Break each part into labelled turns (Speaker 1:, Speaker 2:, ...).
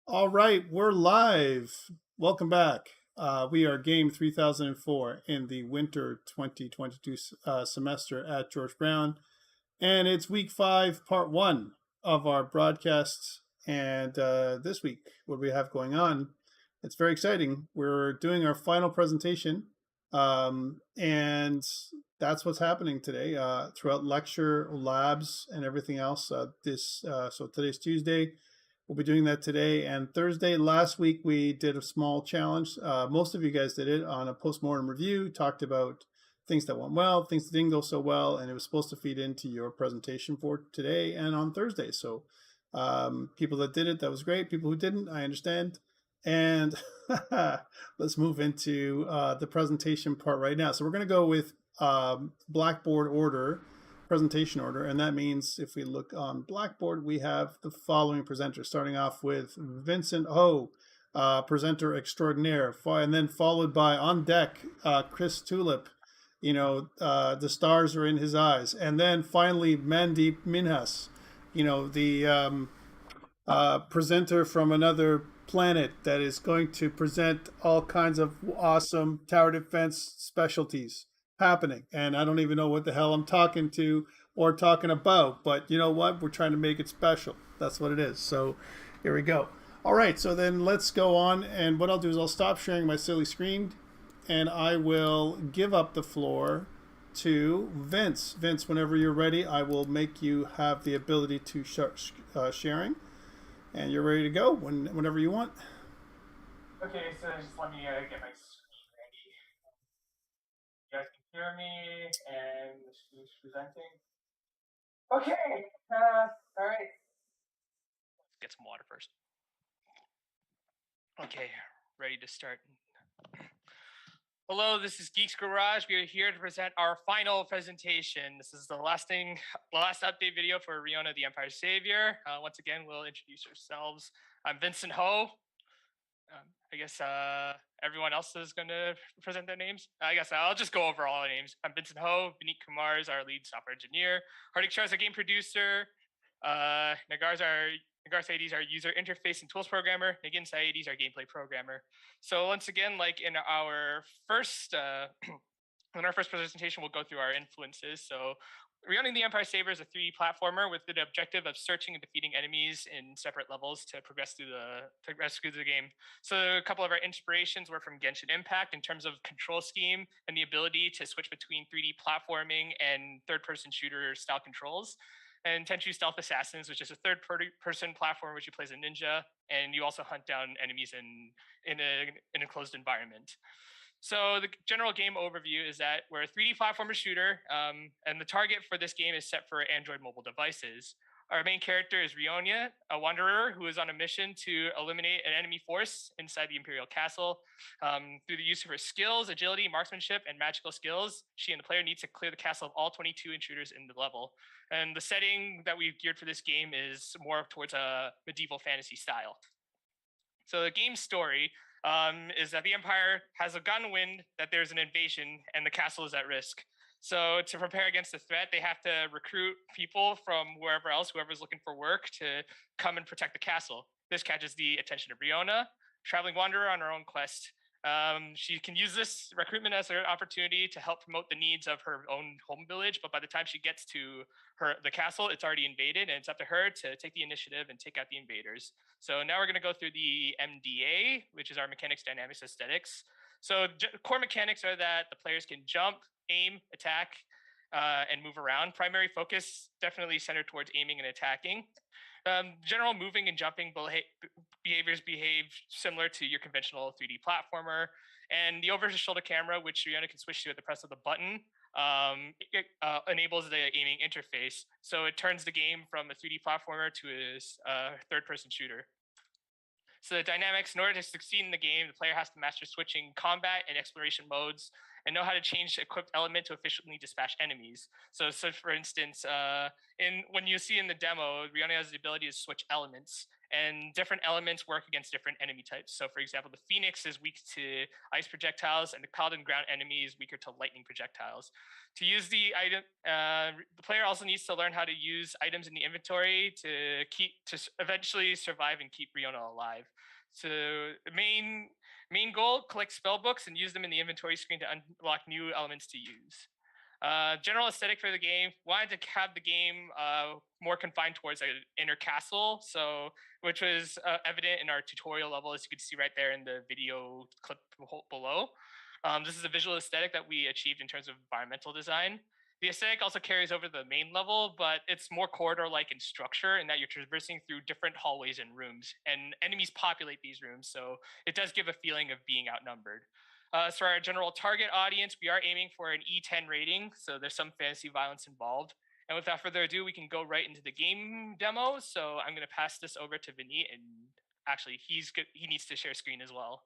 Speaker 1: All right, we're live. Welcome back. We are Game 3004 in the winter 2022 semester at George Brown, and it's week 5, part 1 of our broadcasts. And this week, what we have going on, it's very exciting. We're doing our final presentation, and that's what's happening today throughout lecture, labs, and everything else. So today's Tuesday. We'll be doing that today and Thursday. Last week we did a small challenge. Most of you guys did it on a postmortem review, talked about things that went well, things that didn't go so well, and it was supposed to feed into your presentation for today and on Thursday. So people that did it, that was great. People who didn't, I understand. And let's move into the presentation part right now. So we're going to go with Blackboard order, presentation order, and that means if we look on Blackboard, we have the following presenters, starting off with Vincent Ho, presenter extraordinaire, and then followed by on deck, Chris Tulip. The stars are in his eyes, and then finally Mandeep Minhas, the presenter from another planet that is going to present all kinds of awesome tower defense specialties happening. And I don't even know what the hell I'm talking to or talking about, but you know what? We're trying to make it special. That's what it is. So here we go. All right, so then let's go on. And what I'll do is I'll stop sharing my silly screen and I will give up the floor to Vince. Vince, whenever you're ready, I will make you have the ability to start sharing. And you're ready to go whenever you want.
Speaker 2: Okay, so just let me get my screen ready. You guys can hear me and the screen's presenting. Okay, all right. Let's get some water first. Okay, ready to start. Hello, this is Geeks Garage. We are here to present our final presentation. This is the last update video for Riona the Empire Savior. Once again, we'll introduce ourselves. I'm Vincent Ho. I guess everyone else is going to present their names. I guess I'll just go over all the names. I'm Vincent Ho. Vineet Kumar is our lead software engineer. Hardik Shah is our game producer. Nagar Saidi is our user interface and tools programmer. Nagin Saidi is our gameplay programmer. So once again, like in our first presentation, we'll go through our influences. So Reuniting the Empire Saber is a 3D platformer with the objective of searching and defeating enemies in separate levels to progress through the game. So a couple of our inspirations were from Genshin Impact in terms of control scheme and the ability to switch between 3D platforming and third-person shooter style controls. And Tenchu Stealth Assassins, which is a third-person platform which you play as a ninja, and you also hunt down enemies in an enclosed environment. So the general game overview is that we're a 3D platformer shooter, and the target for this game is set for Android mobile devices. Our main character is Rionia, a wanderer who is on a mission to eliminate an enemy force inside the Imperial Castle. Through the use of her skills, agility, marksmanship, and magical skills, she and the player need to clear the castle of all 22 intruders in the level. And the setting that we've geared for this game is more towards a medieval fantasy style. So the game story is that the Empire has gotten wind that there's an invasion and the castle is at risk. So to prepare against the threat, they have to recruit people from wherever else, whoever's looking for work, to come and protect the castle. This catches the attention of Riona, traveling wanderer on her own quest. She can use this recruitment as an opportunity to help promote the needs of her own home village, but by the time she gets to the castle, it's already invaded, and it's up to her to take the initiative and take out the invaders. So now we're going to go through the MDA, which is our mechanics, dynamics, aesthetics. So core mechanics are that the players can jump, aim, attack, and move around. Primary focus definitely centered towards aiming and attacking. General moving and jumping behaviors behave similar to your conventional 3D platformer. And the over-the-shoulder camera, which Riona can switch to at the press of the button, enables the aiming interface. So it turns the game from a 3D platformer to a third-person shooter. So the dynamics, in order to succeed in the game, the player has to master switching combat and exploration modes and know how to change the equipped element to efficiently dispatch enemies. So for instance, when you see in the demo, Riona has the ability to switch elements. and different elements work against different enemy types. So, for example, the Phoenix is weak to ice projectiles, and the Paladin ground enemy is weaker to lightning projectiles. To use the item, the player also needs to learn how to use items in the inventory to eventually survive and keep Riona alive. So, the main goal: collect spell books and use them in the inventory screen to unlock new elements to use. General aesthetic for the game, wanted to have the game more confined towards an inner castle, so which was evident in our tutorial level, as you can see right there in the video clip below. This is a visual aesthetic that we achieved in terms of environmental design. The aesthetic also carries over the main level, but it's more corridor-like in structure in that you're traversing through different hallways and rooms, and enemies populate these rooms, so it does give a feeling of being outnumbered. So our general target audience, we are aiming for an E10 rating, so there's some fantasy violence involved. And without further ado, we can go right into the game demo. So I'm going to pass this over to Vineet, and actually, he needs to share screen as well.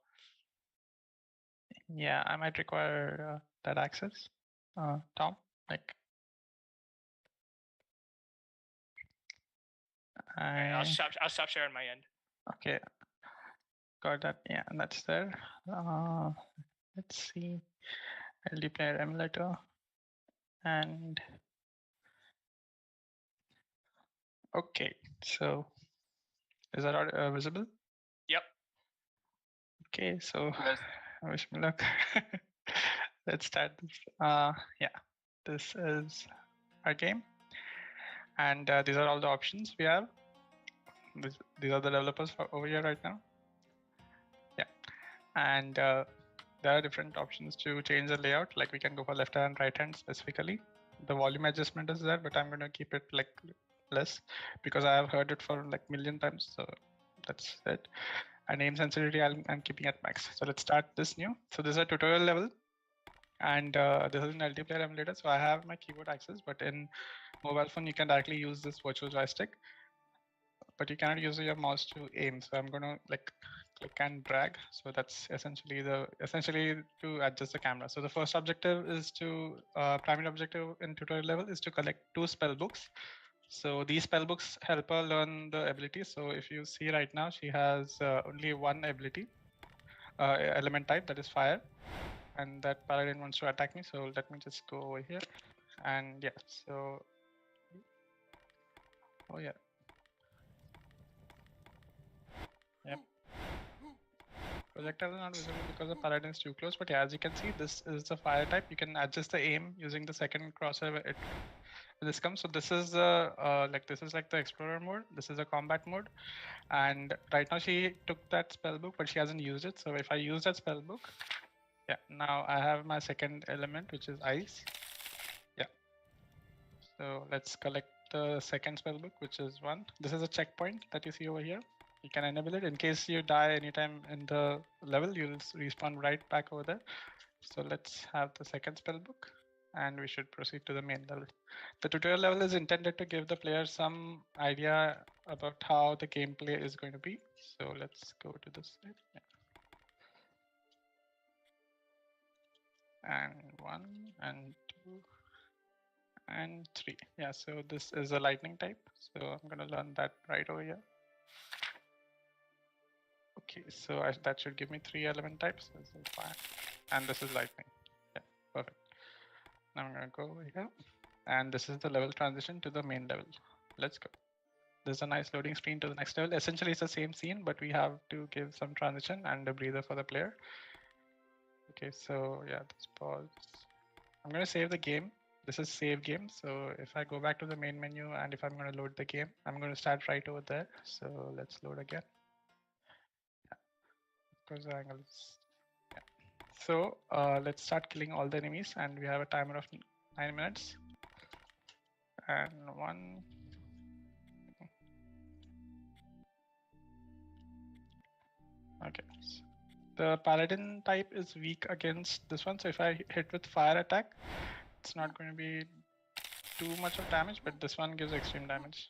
Speaker 3: Yeah, I might require that access, Tom. Like,
Speaker 2: Okay, I'll stop sharing my end.
Speaker 3: Okay, got that. Yeah, that's there. Let's see, LD player emulator, and okay. So, is that visible?
Speaker 2: Yep.
Speaker 3: Okay, so wish me luck. Let's start this. Yeah, this is our game, and these are all the options we have. These are the developers over here right now. Yeah, and there are different options to change the layout. Like we can go for left hand, right hand specifically. The volume adjustment is there, but I'm going to keep it like less because I have heard it for like million times. So that's it. And aim sensitivity, I'm keeping at max. So let's start this new. So this is a tutorial level, and this is an LT player emulator. So I have my keyboard access, but in mobile phone you can directly use this virtual joystick, but you cannot use your mouse to aim. So I'm going to like click and drag. So that's essentially to adjust the camera. So the first objective is to primary objective in tutorial level is to collect 2 spell books. So these spell books help her learn the ability. So if you see right now, she has only one ability, element type, that is fire, and that paladin wants to attack me. So let me just go over here, and yeah. So oh yeah. Yep. Projectile is not visible because the paladin is too close, but yeah, as you can see, this is the fire type. You can adjust the aim using the second crosshair. This comes. So this is this is like the explorer mode. This is a combat mode, and right now she took that spell book, but she hasn't used it. So if I use that spell book, yeah, now I have my second element, which is ice. Yeah. So let's collect the second spell book, which is 1. This is a checkpoint that you see over here. You can enable it in case you die anytime in the level. You'll respawn right back over there. So let's have the second spell book, and we should proceed to the main level. The tutorial level is intended to give the player some idea about how the gameplay is going to be. So let's go to this side. Yeah. And 1 and 2 and 3. Yeah, so this is a lightning type. So I'm going to learn that right over here. Okay, so that should give me 3 element types. This is fire, and this is lightning. Yeah, perfect. Now I'm going to go over here, and this is the level transition to the main level. Let's go. There's a nice loading screen to the next level. Essentially, it's the same scene, but we have to give some transition and a breather for the player. Okay, so yeah, let's pause. I'm going to save the game. This is save game. So if I go back to the main menu, and if I'm going to load the game, I'm going to start right over there. So let's load again. Because the angle is, yeah. So let's start killing all the enemies, and we have a timer of 9 minutes. And 1. Okay. So the paladin type is weak against this one. So if I hit with fire attack, it's not going to be too much of damage, but this one gives extreme damage.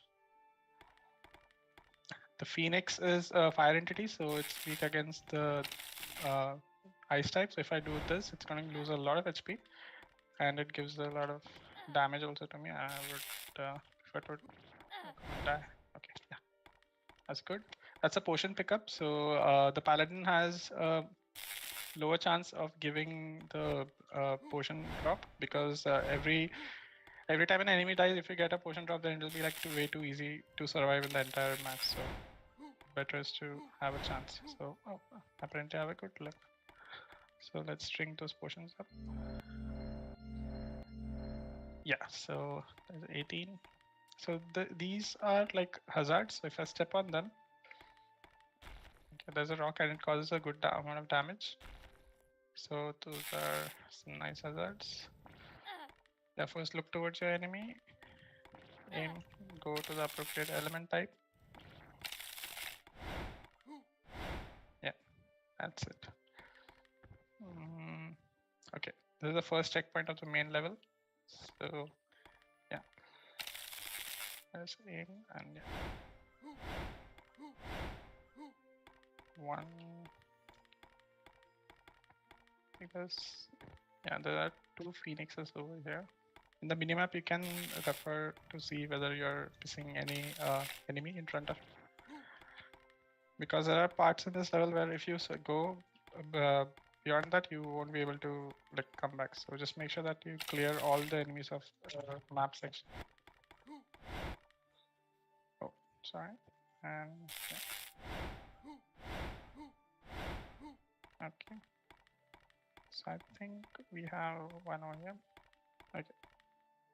Speaker 3: The Phoenix is a fire entity, so it's weak against the ice type. So if I do this, it's going to lose a lot of HP, and it gives a lot of damage also to me. I would, if it would die. Okay, yeah, that's good. That's a potion pickup. So the paladin has a lower chance of giving the potion drop because every time an enemy dies, if you get a potion drop, then it'll be like way too easy to survive in the entire match. So better is to have a chance. So apparently I have a good luck. So let's string those potions up. Yeah, so there's 18. So these are like hazards. So if I step on them, okay, there's a rock and it causes a good amount of damage. So those are some nice hazards. Yeah, first look towards your enemy. Aim, go to the appropriate element type. Yeah, that's it. Okay, this is the first checkpoint of the main level. So yeah, let's aim and yeah. One. I think there are 2 phoenixes over here. In the minimap, you can refer to see whether you're missing any enemy in front of you. Because there are parts in this level where if you go beyond that, you won't be able to like come back. So just make sure that you clear all the enemies of map section. Oh, sorry. And yeah. Okay. So I think we have one over here. Okay.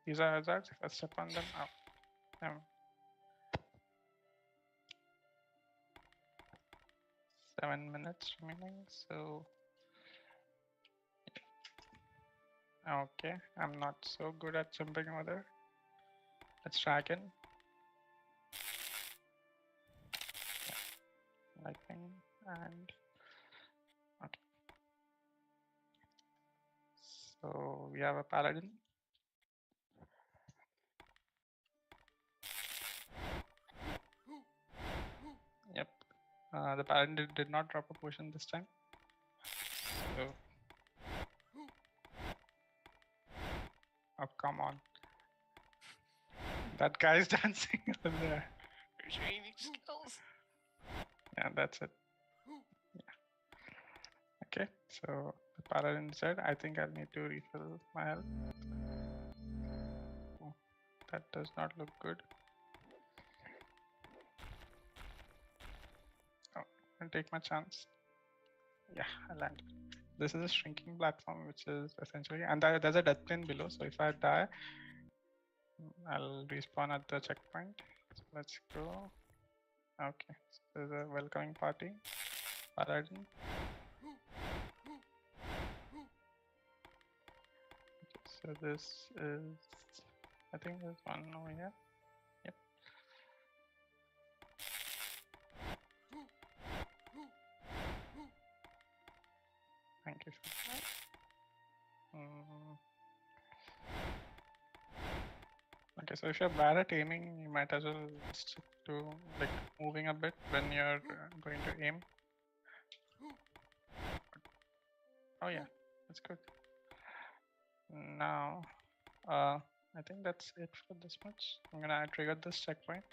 Speaker 3: These are hazards. If I step on them, oh. 7 minutes remaining, so okay, I'm not so good at jumping over there. Let's try again. Yeah. Lightning and okay. So we have a paladin. Yep. The paladin did not drop a potion this time. So oh, come on. That guy's dancing over there.
Speaker 2: There's your aiming skills.
Speaker 3: Yeah, that's it. Yeah. Okay, so the paladin said, I think I'll need to refill my health. Oh, that does not look good. Oh, I'll take my chance. Yeah, I landed. This is a shrinking platform, which is essentially, and there's a death plane below. So if I die, I'll respawn at the checkpoint. So let's go. Okay, so there's a welcoming party. Paladin. Okay, so this is, I think there's one over here. Yep. Thank you for that. Okay, so if you're bad at aiming, you might as well stick to like moving a bit when you're going to aim. Oh yeah, that's good. Now, I think that's it for this much. I'm gonna trigger this checkpoint.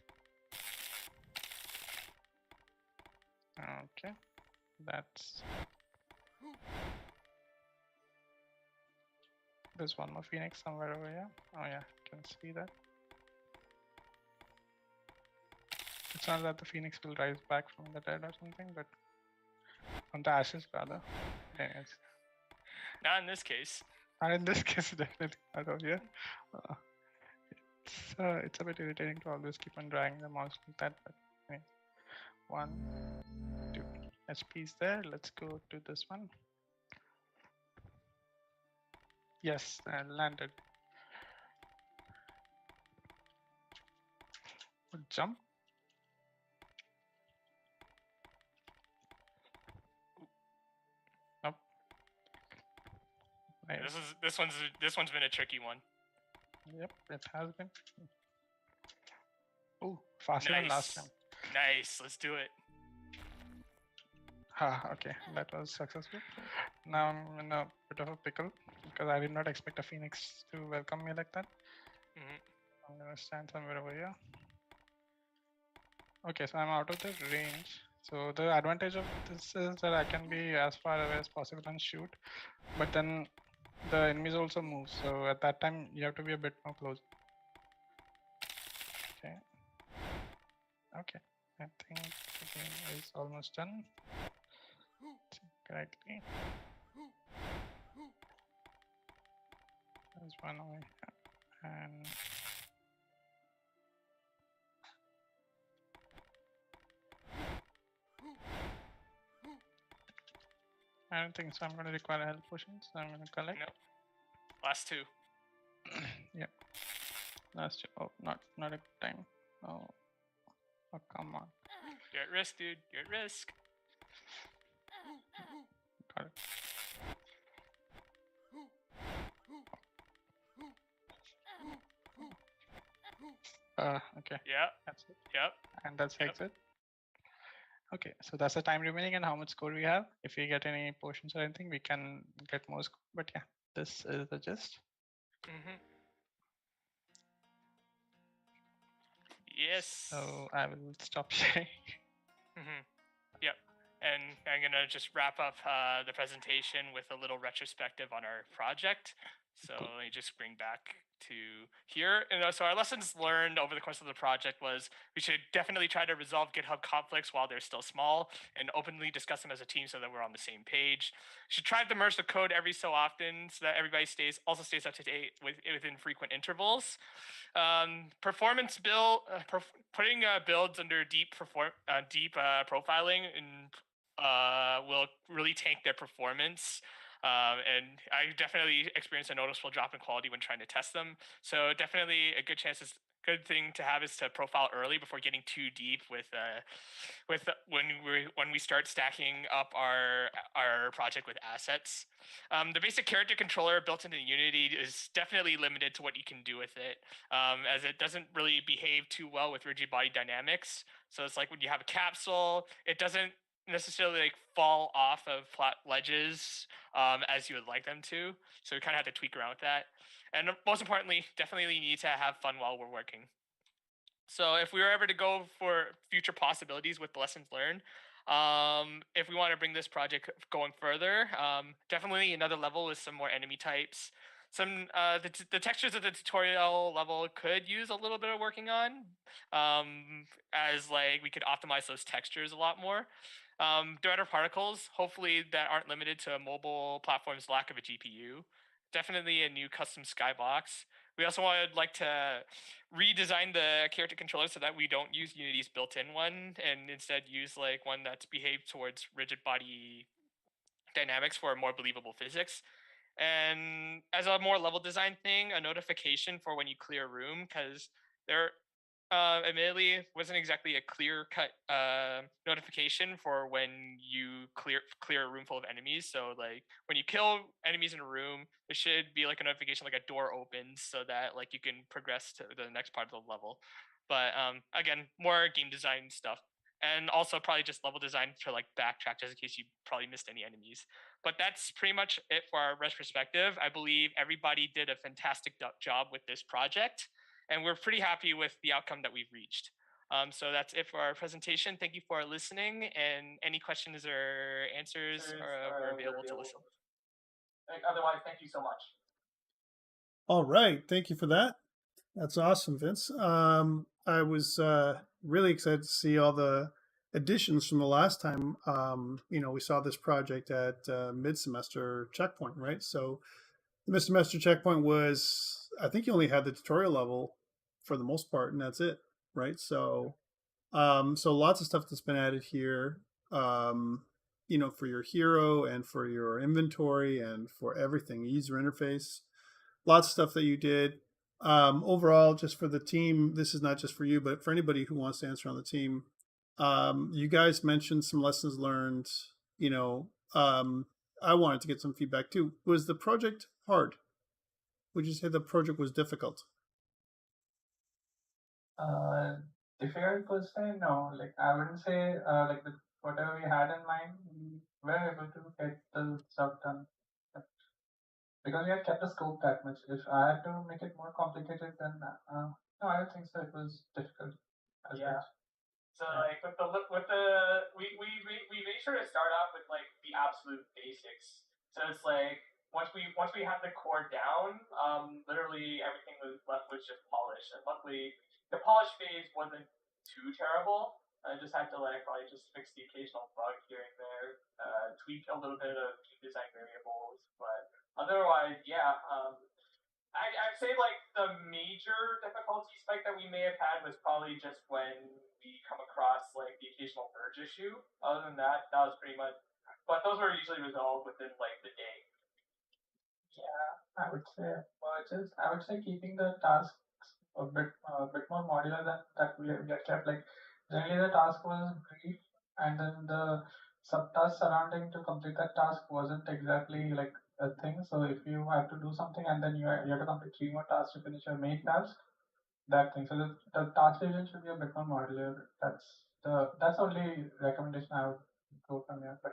Speaker 3: Okay, that's. There's one more phoenix somewhere over here. Oh yeah, you can see that. It's not that the phoenix will rise back from the dead or something, but from the ashes rather. Anyways.
Speaker 2: Not in this case.
Speaker 3: Not in this case, definitely not over here. It's a bit irritating to always keep on dragging the mouse like that, but anyway. 1, 2 HP's there. Let's go to this one. Yes, I landed. Jump. Nope. Nice.
Speaker 2: This one's been a tricky one.
Speaker 3: Yep, it has been. Oh, faster than last time.
Speaker 2: Nice, let's do it.
Speaker 3: Okay, that was successful. Now I'm in a bit of a pickle because I did not expect a phoenix to welcome me like that. I'm gonna stand somewhere over here. Okay, so I'm out of the range. So the advantage of this is that I can be as far away as possible and shoot, but then the enemies also move. So at that time, you have to be a bit more close. Okay. Okay. I think the game is almost done. Correctly. There's one over here. And I don't think so. I'm going to require health potions. So I'm going to collect.
Speaker 2: Nope. Last two.
Speaker 3: Yeah. Last two. Oh, not a good time. Oh, come on.
Speaker 2: You're at risk, dude. You're at risk.
Speaker 3: Got it. Okay.
Speaker 2: Yeah.
Speaker 3: That's it.
Speaker 2: Yep.
Speaker 3: And that's exit. Okay, so that's the time remaining and how much score we have. If we get any potions or anything, we can get more score. But yeah, this is the gist.
Speaker 2: Yes.
Speaker 3: So I will stop sharing.
Speaker 2: Yep. And I'm gonna just wrap up the presentation with a little retrospective on our project. So let me just bring back to here. And so our lessons learned over the course of the project was we should definitely try to resolve GitHub conflicts while they're still small and openly discuss them as a team so that we're on the same page. Should try to merge the code every so often so that everybody stays up to date within frequent intervals. Performance build, putting builds under deep profiling and will really tank their performance. And I definitely experienced a noticeable drop in quality when trying to test them. So definitely a good thing to have is to profile early before getting too deep with when we start stacking up our project with assets. The basic character controller built into Unity is definitely limited to what you can do with it, as it doesn't really behave too well with rigid body dynamics. So it's like when you have a capsule, it doesn't necessarily like fall off of flat ledges as you would like them to. So we kind of have to tweak around with that. And most importantly, definitely need to have fun while we're working. So if we were ever to go for future possibilities with the lessons learned, if we want to bring this project going further, definitely another level with some more enemy types. Some the textures of the tutorial level could use a little bit of working on, as like we could optimize those textures a lot more. Director particles, hopefully that aren't limited to mobile platforms' lack of a GPU. Definitely a new custom skybox. We also would like to redesign the character controller so that we don't use Unity's built-in one and instead use like one that's behaved towards rigid body dynamics for more believable physics. And as a more level design thing, a notification for when you clear a room, because there admittedly wasn't exactly a clear cut notification for when you clear a room full of enemies. So like when you kill enemies in a room, there should be like a notification, like a door opens, so that like you can progress to the next part of the level. But again, more game design stuff. And also probably just level design to like backtrack just in case you probably missed any enemies. But that's pretty much it for our retrospective. I believe everybody did a fantastic job with this project, and we're pretty happy with the outcome that we've reached. So that's it for our presentation. Thank you for listening, and any questions or answers we're available to listen.
Speaker 4: Otherwise, thank you so much.
Speaker 1: All right. Thank you for that. That's awesome, Vince. I was really excited to see all the additions from the last time. We saw this project at mid-semester checkpoint, right? So the mid-semester checkpoint was, I think you only had the tutorial level for the most part, and that's it, right? So, so lots of stuff that's been added here, for your hero and for your inventory and for everything, user interface, lots of stuff that you did. Overall, just for the team, this is not just for you, but for anybody who wants to answer on the team. You guys mentioned some lessons learned. I wanted to get some feedback too. Was the project hard? Would you say the project was difficult?
Speaker 4: Difficult per se, no. Like I wouldn't say whatever we had in mind, we were able to get the stuff done. Because we had kept the scope that much. If I had to make it more complicated, then no, I don't think so. It was difficult. Yeah.
Speaker 2: So like with the we made sure to start off with like the absolute basics. So it's like once we had the core down, literally everything was left was just polish. And luckily, the polish phase wasn't too terrible. I just had to like probably just fix the occasional bug here and there, tweak a little bit of game design variables, but otherwise, yeah. I'd say like the major difficulty spike that we may have had was probably just when we come across like the occasional merge issue. Other than that, that was pretty much. But those were usually resolved within like the day.
Speaker 4: Yeah, I would say merges. I would say keeping the tasks a bit more modular than that we have kept. Like generally the task was brief, and then the subtask surrounding to complete that task wasn't exactly like a thing. So if you have to do something and then you have to complete 3 more tasks to finish your main task, that thing. So the task division should be a bit more modular. That's the only recommendation I would go from here. But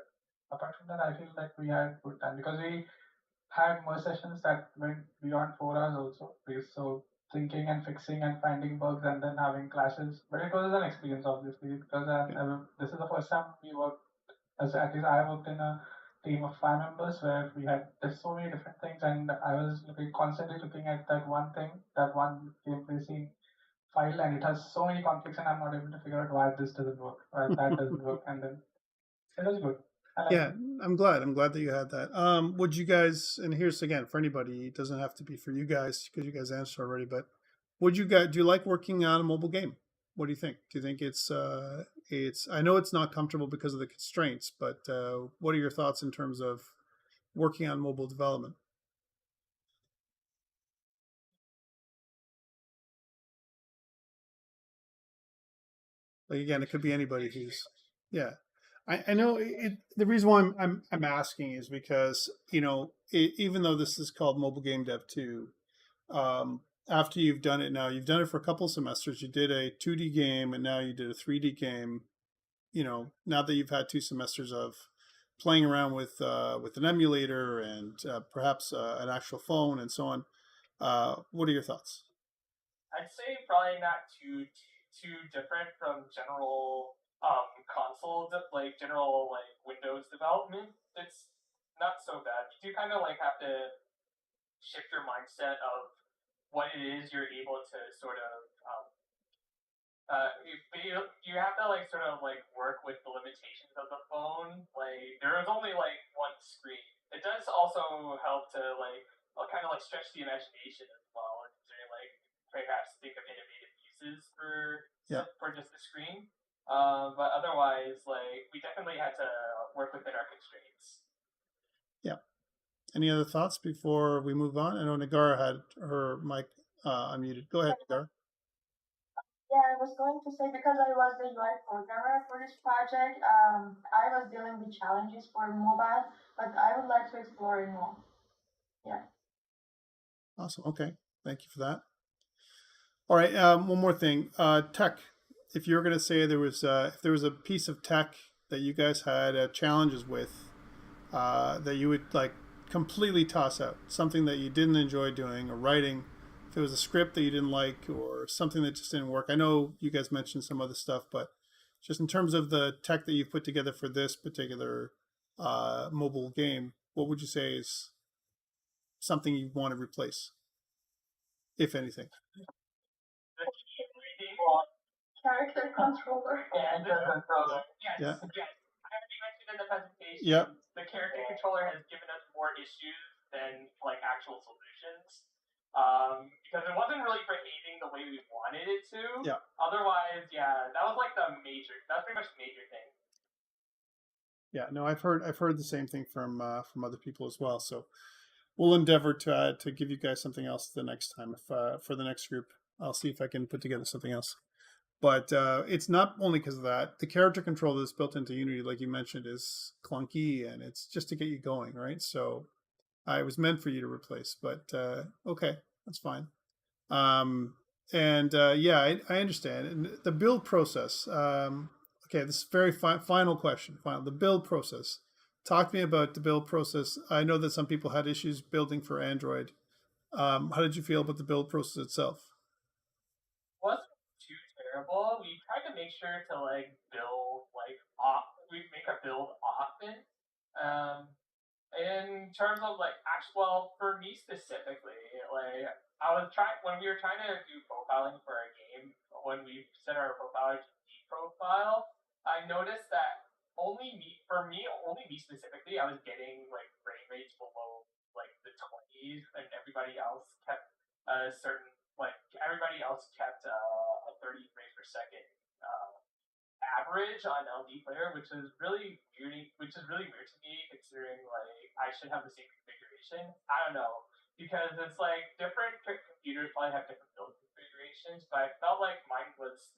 Speaker 4: apart from that, I feel like we had good time because we had more sessions that went beyond 4 hours also. So thinking and fixing and finding bugs and then having clashes. But it was an experience obviously because this is the first time we worked, as at least I worked in a team of 5 members where we had there's so many different things, and I was constantly looking at that one thing, that one gameplay scene file, and it has so many conflicts, and I'm not able to figure out why this doesn't work, why that doesn't work, and then it was good.
Speaker 1: Yeah, I'm glad that you had that. Would you guys, and here's again for anybody, it doesn't have to be for you guys because you guys answered already, but do you like working on a mobile game? What do you think? Do you think it's I know it's not comfortable because of the constraints, but what are your thoughts in terms of working on mobile development? Like again, it could be anybody who's yeah. I know the reason why I'm asking is because even though this is called Mobile Game Dev 2, after you've done it now, you've done it for a couple of semesters. You did a 2D game, and now you did a 3D game. Now that you've had 2 semesters of playing around with an emulator and perhaps an actual phone and so on, what are your thoughts?
Speaker 2: I'd say probably not too different from general console like general like Windows development. It's not so bad. You do kind of like have to shift your mindset of what it is you're able to sort of you have to like sort of like work with the limitations of the phone. Like there is only like one screen. It does also help to like kind of like stretch the imagination as well, and like perhaps think of innovative uses for just the screen. But otherwise, like we definitely had to work within our constraints.
Speaker 1: Yeah. Any other thoughts before we move on? I know Nagara had her mic unmuted. Go ahead, Nagara.
Speaker 5: Yeah, I was going to say because I was the UI programmer for this project, I was dealing with challenges for mobile, but I would like to explore it more. Yeah.
Speaker 1: Awesome. Okay. Thank you for that. All right. One more thing. Tech. If you were going to say if there was a piece of tech that you guys had challenges with, that you would like completely toss out, something that you didn't enjoy doing or writing, if it was a script that you didn't like or something that just didn't work. I know you guys mentioned some other stuff, but just in terms of the tech that you've put together for this particular mobile game, what would you say is something you want to replace, if anything?
Speaker 5: Character controller.
Speaker 2: Yes.
Speaker 1: Yeah.
Speaker 2: Yes. I already mentioned in the presentation.
Speaker 1: Yep.
Speaker 2: The character controller has given us more issues than like actual solutions. Because it wasn't really behaving the way we wanted it to.
Speaker 1: Yeah.
Speaker 2: Otherwise, yeah, that was like that's pretty much the major thing.
Speaker 1: Yeah, no, I've heard the same thing from other people as well. So we'll endeavor to give you guys something else the next time. If for the next group, I'll see if I can put together something else. But it's not only because of that. The character control that's built into Unity, like you mentioned, is clunky, and it's just to get you going, right? So it was meant for you to replace. But okay, that's fine. Yeah, I understand. And the build process. Okay, this is very final question. The build process. Talk to me about the build process. I know that some people had issues building for Android. How did you feel about the build process itself?
Speaker 2: Wasn't too
Speaker 4: terrible, we try to make sure to like build we make a build often. In terms of like for me specifically, like I was trying when we were trying to do profiling for our game, when we set our profile to D profile, I noticed that only me specifically, I was getting like frame rates below like the 20s, and everybody else kept a certain everybody else kept a 30 frames per second average on LD player, which is really weird. Which is really weird to me, considering like I should have the same configuration. I don't know, because it's like different computers probably have different build configurations, but I felt like mine was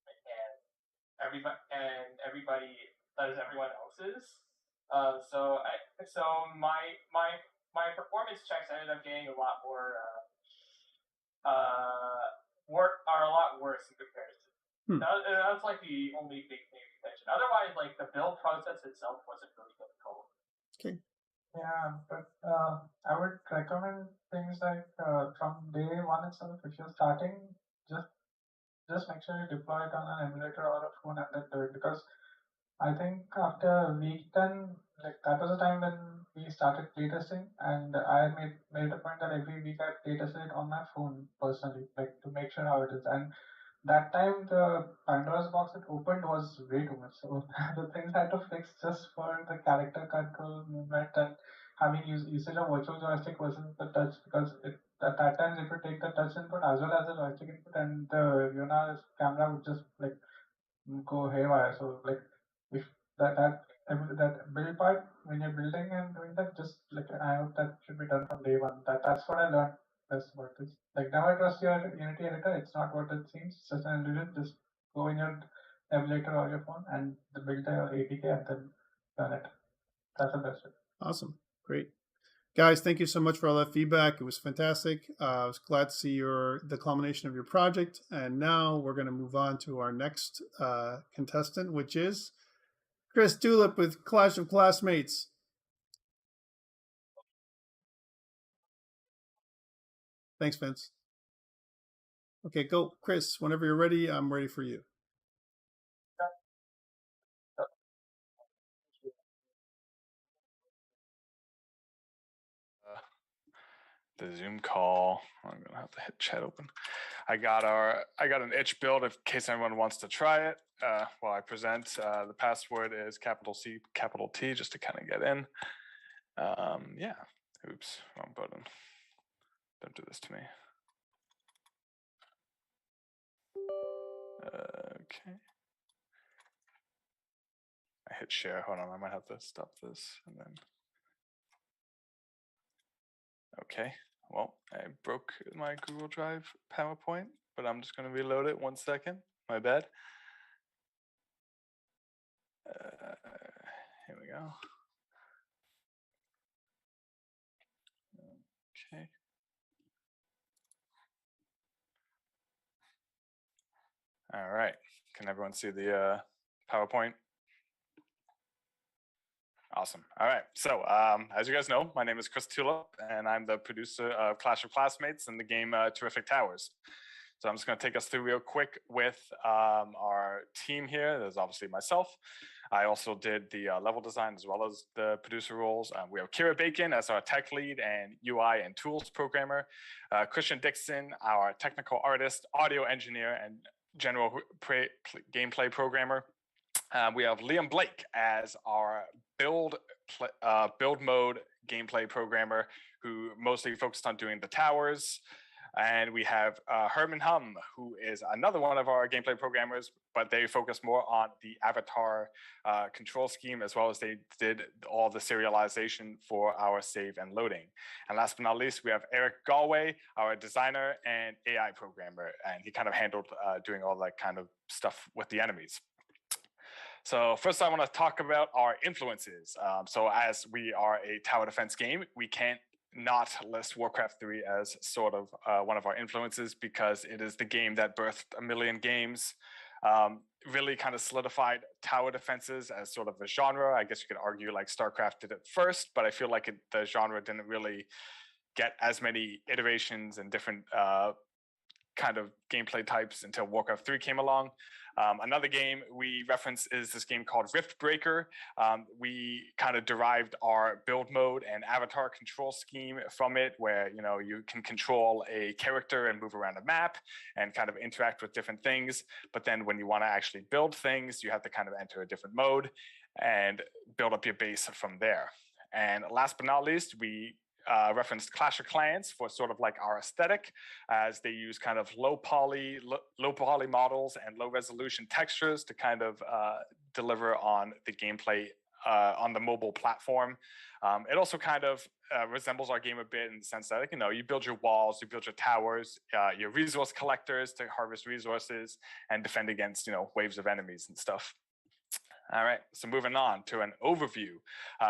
Speaker 4: the same, and everybody as everyone else's. So my performance checks ended up getting a lot more are a lot worse in comparison. That's like the only big thing to mention. Otherwise, like the build process itself wasn't really difficult.
Speaker 1: Okay.
Speaker 4: Yeah, but I would recommend things like from day one itself, if you're starting, just make sure you deploy it on an emulator or a phone and then do it, because I think after week 10, like that was the time when we started playtesting, and I made a point that every week I playtested it on my phone personally, like to make sure how it is. And that time the Pandora's box it opened was way too much. So the things I had to fix just for the character control movement and having usage of virtual joystick versus the touch, because at that time it would take the touch input as well as the joystick input, and the camera would just like go haywire. So like if that build part when you're building and doing that, just like I hope that should be done from day one. That's what I learned best about this. Like never trust your Unity editor. It's not what it seems. It's just an illusion. Just go in your emulator or your phone and build your APK and then run it. That's the best way.
Speaker 1: Awesome. Great. Guys, thank you so much for all that feedback. It was fantastic. I was glad to see the culmination of your project. And now we're going to move on to our next contestant, which is Chris Tulip with Clash of Classmates. Thanks, Vince. Okay, go. Chris, whenever you're ready, I'm ready for you.
Speaker 6: The Zoom call. I'm gonna have to hit chat open. I got an itch build in case anyone wants to try it. While I present, the password is capital C, capital T, just to kind of get in. Yeah. Oops, wrong button. Don't do this to me. Okay. I hit share. Hold on, I might have to stop this and then. Okay. Well, I broke my Google Drive PowerPoint, but I'm just going to reload it 1 second. My bad. Here we go. Okay. All right. Can everyone see the PowerPoint? Awesome. All right. So as you guys know, my name is Chris Tulip, and I'm the producer of Clash of Classmates and the game Terrific Towers. So I'm just going to take us through real quick with our team here. There's obviously myself. I also did the level design as well as the producer roles. We have Kira Bacon as our tech lead and UI and tools programmer. Christian Dixon, our technical artist, audio engineer, and general gameplay programmer. We have Liam Blake as our build mode gameplay programmer, who mostly focused on doing the towers. And we have Herman Hum, who is another one of our gameplay programmers, but they focus more on the avatar control scheme, as well as they did all the serialization for our save and loading. And last but not least, we have Eric Galway, our designer and AI programmer, and he kind of handled doing all that kind of stuff with the enemies. So first I want to talk about our influences. So as we are a tower defense game, we can't not list Warcraft 3 as sort of one of our influences, because it is the game that birthed a million games, really kind of solidified tower defenses as sort of a genre. I guess you could argue like StarCraft did it first, but I feel like the genre didn't really get as many iterations and different kind of gameplay types until Warcraft 3 came along. Another game we reference is this game called Rift Breaker. We kind of derived our build mode and avatar control scheme from it, where you can control a character and move around a map and kind of interact with different things. But then when you want to actually build things, you have to kind of enter a different mode and build up your base from there. And last but not least, we referenced Clash of Clans for sort of like our aesthetic, as they use kind of low poly models and low resolution textures to kind of deliver on the gameplay on the mobile platform. It also kind of resembles our game a bit in the sense that you build your walls, you build your towers, your resource collectors to harvest resources and defend against waves of enemies and stuff. All right, so moving on to an overview.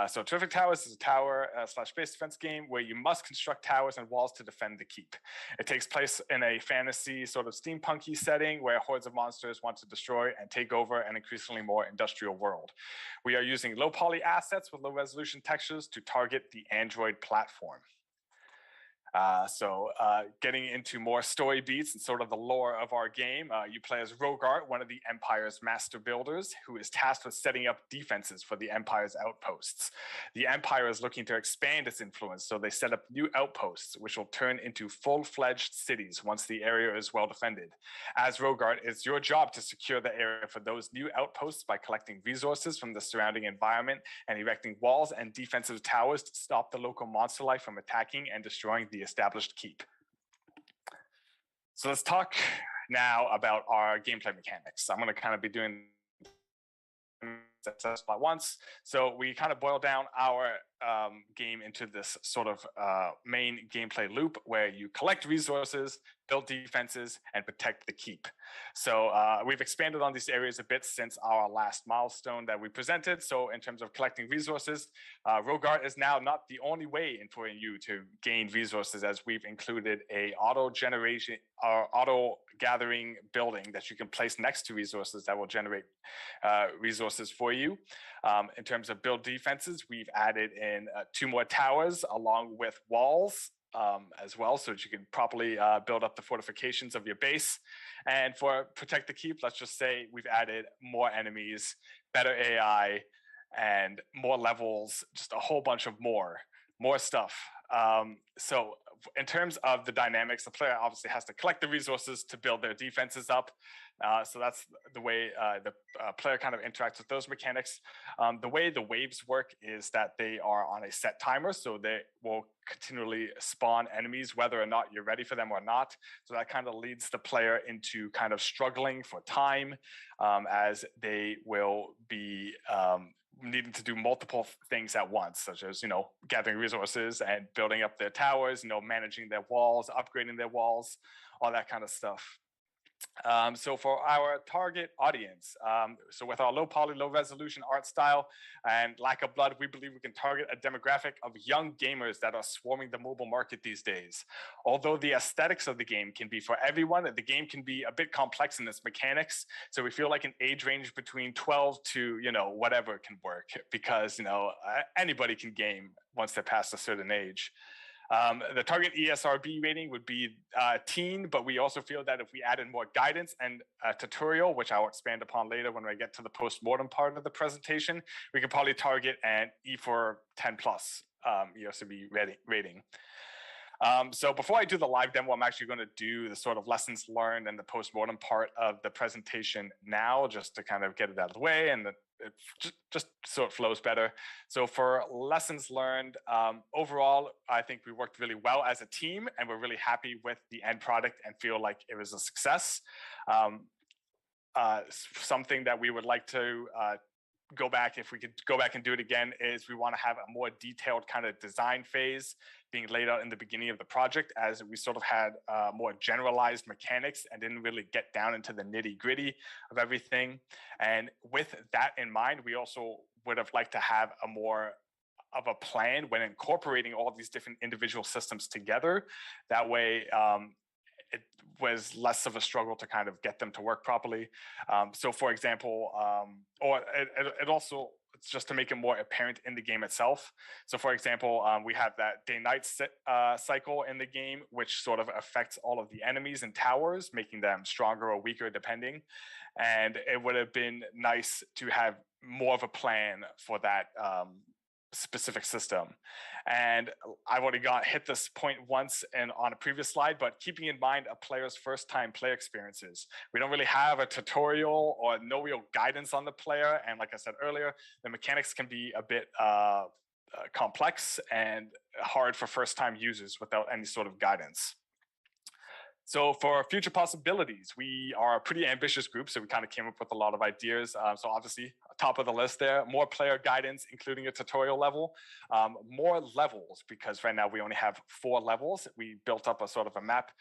Speaker 6: So Terrific Towers is a tower / base defense game where you must construct towers and walls to defend the keep. It takes place in a fantasy sort of steampunky setting where hordes of monsters want to destroy and take over an increasingly more industrial world. We are using low poly assets with low resolution textures to target the Android platform. So getting into more story beats and sort of the lore of our game, you play as Rogart, one of the Empire's master builders, who is tasked with setting up defenses for the Empire's outposts. The Empire is looking to expand its influence, so they set up new outposts, which will turn into full-fledged cities once the area is well defended. As Rogart, it's your job to secure the area for those new outposts by collecting resources from the surrounding environment and erecting walls and defensive towers to stop the local monster life from attacking and destroying the established keep. So let's talk now about our gameplay mechanics. I'm going to kind of be doing at once. So we kind of boil down our game into this sort of main gameplay loop where you collect resources, build defenses, and protect the keep. So we've expanded on these areas a bit since our last milestone that we presented. So in terms of collecting resources, Rogart is now not the only way in for you to gain resources, as we've included a auto gathering building that you can place next to resources that will generate resources for you. In terms of build defenses, we've added in 2 more towers along with walls as well, so that you can properly build up the fortifications of your base. And for protect the keep, let's just say we've added more enemies, better AI, and more levels, just a whole bunch of more stuff. So in terms of the dynamics, the player obviously has to collect the resources to build their defenses up. So that's the way the player kind of interacts with those mechanics. The way the waves work is that they are on a set timer, so they will continually spawn enemies whether or not you're ready for them or not. So that kind of leads the player into kind of struggling for time, as they will be needing to do multiple things at once, such as gathering resources and building up their towers, managing their walls, upgrading their walls, all that kind of stuff. So for our target audience, so with our low poly, low resolution art style and lack of blood, we believe we can target a demographic of young gamers that are swarming the mobile market these days. Although the aesthetics of the game can be for everyone, the game can be a bit complex in its mechanics. So we feel like an age range between 12 to, whatever can work, because, anybody can game once they're past a certain age. The target ESRB rating would be teen, but we also feel that if we added more guidance and a tutorial, which I'll expand upon later when I get to the post-mortem part of the presentation, we could probably target an E4 10 plus ESRB rating. So before I do the live demo, I'm actually going to do the sort of lessons learned and the post-mortem part of the presentation now, just to kind of get it out of the way, and it just so it flows better. So for lessons learned, overall, I think we worked really well as a team, and we're really happy with the end product and feel like it was a success. Something that we would like to go back, if we could go back and do it again, is we want to have a more detailed kind of design phase being laid out in the beginning of the project, as we sort of had more generalized mechanics and didn't really get down into the nitty gritty of everything. And with that in mind, we also would have liked to have a more of a plan when incorporating all these different individual systems together. That way, it was less of a struggle to kind of get them to work properly. So for example, or it also, it's just to make it more apparent in the game itself. So for example, we have that day-night cycle in the game, which sort of affects all of the enemies and towers, making them stronger or weaker depending. And it would have been nice to have more of a plan for that specific system. And I've already hit this point once and on a previous slide, but keeping in mind a player's first time play experiences. We don't really have a tutorial or no real guidance on the player. And like I said earlier, the mechanics can be a bit complex and hard for first time users without any sort of guidance. So for future possibilities, we are a pretty ambitious group, so we kind of came up with a lot of ideas. So obviously, top of the list there, more player guidance, including a tutorial level, more levels, because right now we only have 4 levels. We built up a sort of a map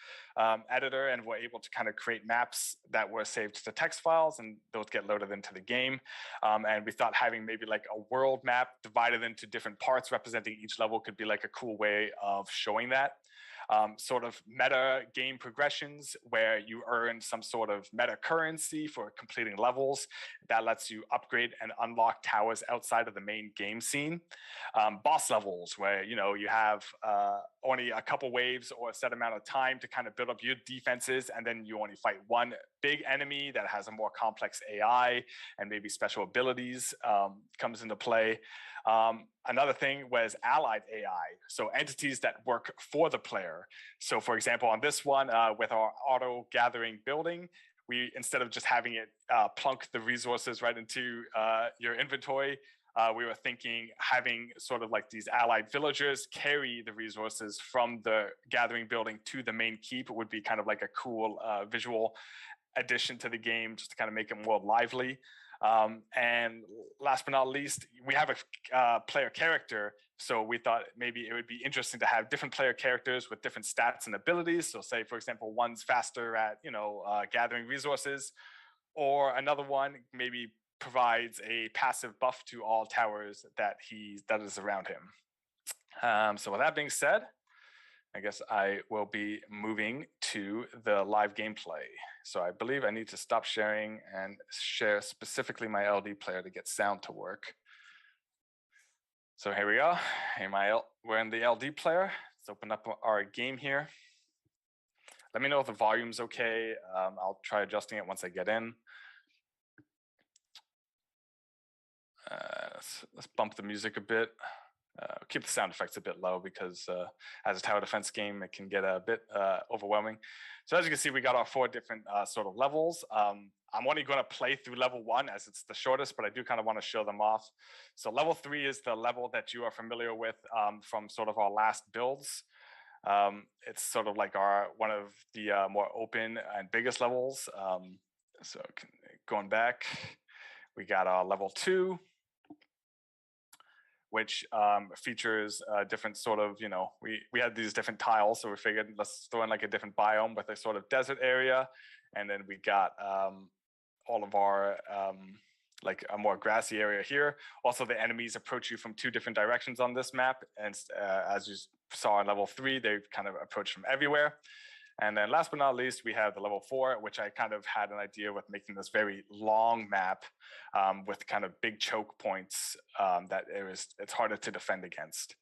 Speaker 6: editor, and we're able to kind of create maps that were saved to text files, and those get loaded into the game. And we thought having maybe like a world map divided into different parts representing each level could be like a cool way of showing that. Sort of meta game progressions where you earn some sort of meta currency for completing levels that lets you upgrade and unlock towers outside of the main game scene. Boss levels where you have only a couple waves or a set amount of time to kind of build up your defenses, and then you only fight one big enemy that has a more complex AI and maybe special abilities comes into play. Another thing was allied AI, so entities that work for the player. So for example, on this one, with our auto gathering building, we, instead of just having it plunk the resources right into your inventory, we were thinking having sort of like these allied villagers carry the resources from the gathering building to the main keep would be kind of like a cool visual addition to the game, just to kind of make it more lively. And last but not least, we have a player character. So we thought maybe it would be interesting to have different player characters with different stats and abilities. So say, for example, one's faster at, gathering resources, or another one maybe provides a passive buff to all towers that is around him. So with that being said, I guess I will be moving to the live gameplay. So I believe I need to stop sharing and share specifically my LD player to get sound to work. So here we go. We're in the LD player. Let's open up our game here. Let me know if the volume's okay. I'll try adjusting it once I get in. Let's bump the music a bit. Keep the sound effects a bit low because as a tower defense game, it can get a bit overwhelming. So as you can see, we got our 4 different sort of levels. I'm only going to play through level 1 as it's the shortest, but I do kind of want to show them off. So level 3 is the level that you are familiar with from sort of our last builds. It's sort of like one of the more open and biggest levels. So going back, we got our level 2. Which features different sort of, we had these different tiles, so we figured let's throw in like a different biome with a sort of desert area, and then we got all of our like a more grassy area here. Also, the enemies approach you from 2 different directions on this map, and as you saw in level 3, they kind of approach from everywhere. And then last but not least, we have the level 4, which I kind of had an idea with making this very long map with kind of big choke points that it's harder to defend against.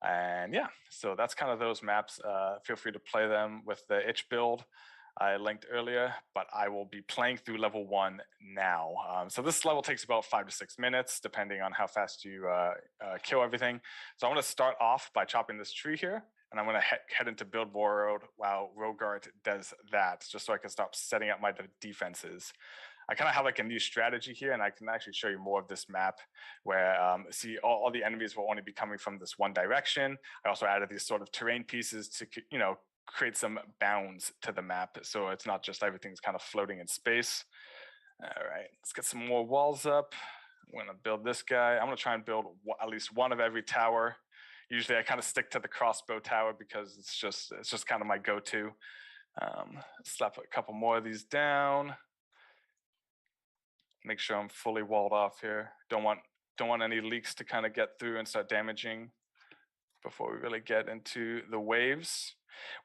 Speaker 6: And yeah, so that's kind of those maps. Feel free to play them with the itch build I linked earlier, but I will be playing through level 1 now. So this level takes about 5 to 6 minutes, depending on how fast you kill everything. So I'm going to start off by chopping this tree here. And I'm going to head into build world while Rogart does that, just so I can start setting up my defenses. I kind of have like a new strategy here, and I can actually show you more of this map where, see, all the enemies will only be coming from this one direction. I also added these sort of terrain pieces to, create some bounds to the map, so it's not just everything's kind of floating in space. All right, let's get some more walls up. I'm going to build this guy. I'm going to try and build at least one of every tower. Usually I kind of stick to the crossbow tower because it's just kind of my go-to. Slap a couple more of these down. Make sure I'm fully walled off here. Don't want any leaks to kind of get through and start damaging before we really get into the waves.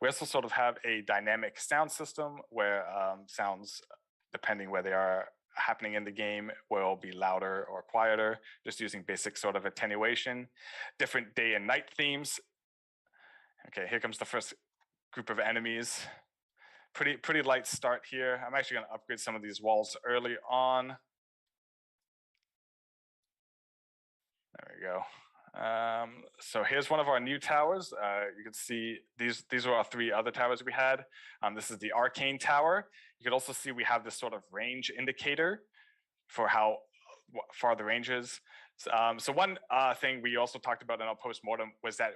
Speaker 6: We also sort of have a dynamic sound system where sounds, depending where they are happening in the game, will be louder or quieter, just using basic sort of attenuation. Different day and night themes. Okay, here comes the first group of enemies. Pretty light start here. I'm actually going to upgrade some of these walls early on. There we go. So here's one of our new towers. You can see these are our 3 other towers we had. This is the Arcane Tower. You can also see we have this sort of range indicator for how far the range is. So one thing we also talked about in our postmortem was that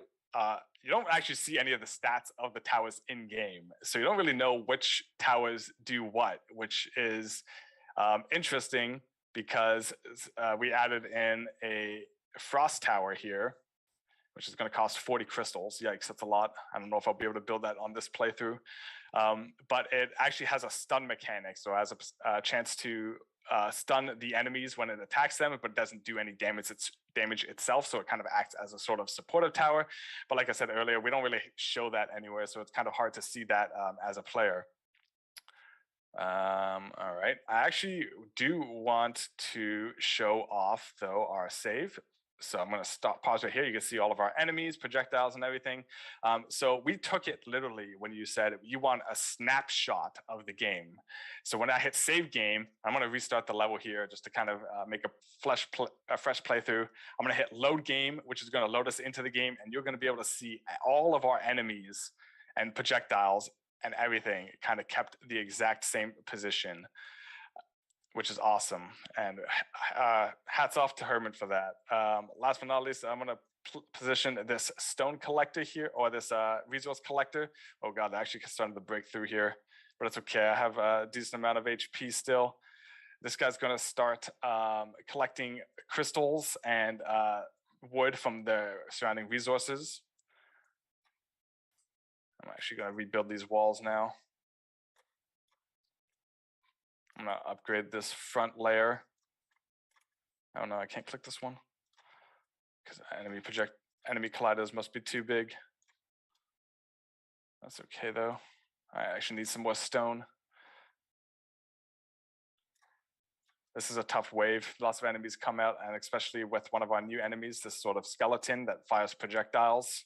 Speaker 6: you don't actually see any of the stats of the towers in game. So you don't really know which towers do what, which is interesting because we added in a frost tower here, which is going to cost 40 crystals. Yikes, that's a lot. I don't know if I'll be able to build that on this playthrough. But it actually has a stun mechanic, so it has a chance to stun the enemies when it attacks them, but doesn't do any damage itself, so it kind of acts as a sort of supportive tower. But like I said earlier, we don't really show that anywhere, so it's kind of hard to see that as a player. All right, I actually do want to show off, though, our save. So I'm going to pause right here. You can see all of our enemies, projectiles, and everything. So we took it literally when you said you want a snapshot of the game. So when I hit save game, I'm going to restart the level here just to kind of make a fresh playthrough. I'm going to hit load game, which is going to load us into the game, and you're going to be able to see all of our enemies and projectiles and everything kind of kept the exact same position, which is awesome. And hats off to Herman for that. Last but not least, I'm going to position this stone collector here, or this resource collector. Oh God, they're actually starting to break through here, but it's okay. I have a decent amount of HP still. This guy's going to start collecting crystals and wood from the surrounding resources. I'm actually going to rebuild these walls now. I'm going to upgrade this front layer. Oh no, I can't click this one because enemy colliders must be too big. That's okay though. I actually need some more stone. This is a tough wave. Lots of enemies come out, and especially with one of our new enemies, this sort of skeleton that fires projectiles.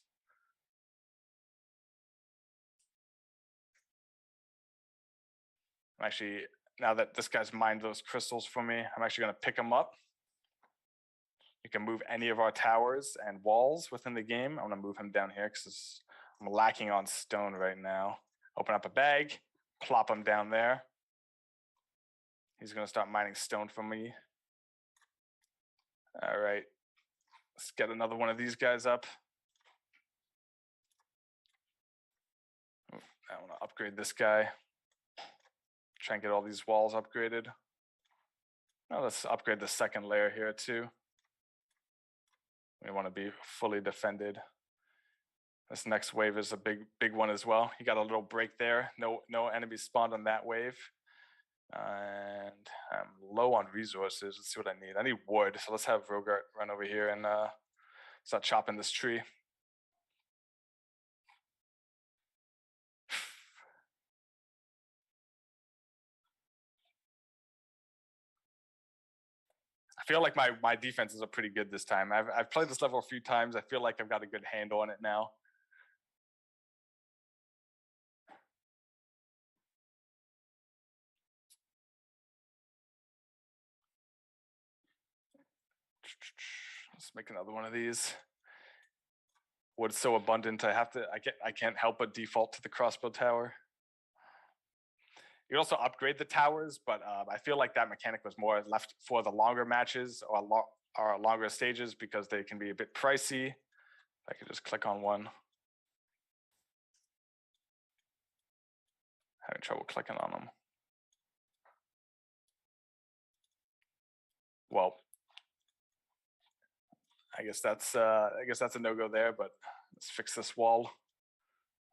Speaker 6: Actually, now that this guy's mined those crystals for me, I'm actually going to pick them up. You can move any of our towers and walls within the game. I'm going to move him down here because I'm lacking on stone right now. Open up a bag, plop him down there. He's going to start mining stone for me. All right, let's get another one of these guys up. I want to upgrade this guy. Try and get all these walls upgraded. Now let's upgrade the second layer here too. We want to be fully defended. This next wave is a big one as well. You got a little break there. No enemies spawned on that wave. And I'm low on resources. Let's see what I need. I need wood. So let's have Rogart run over here and start chopping this tree. I feel like my defenses are pretty good this time. I've played this level a few times. I feel like I've got a good handle on it now. Let's make another one of these. Wood's so abundant. I can't help but default to the crossbow tower. You can also upgrade the towers, but I feel like that mechanic was more left for the longer matches or longer stages because they can be a bit pricey. I could just click on one. Having trouble clicking on them. Well, I guess that's a no-go there, but let's fix this wall.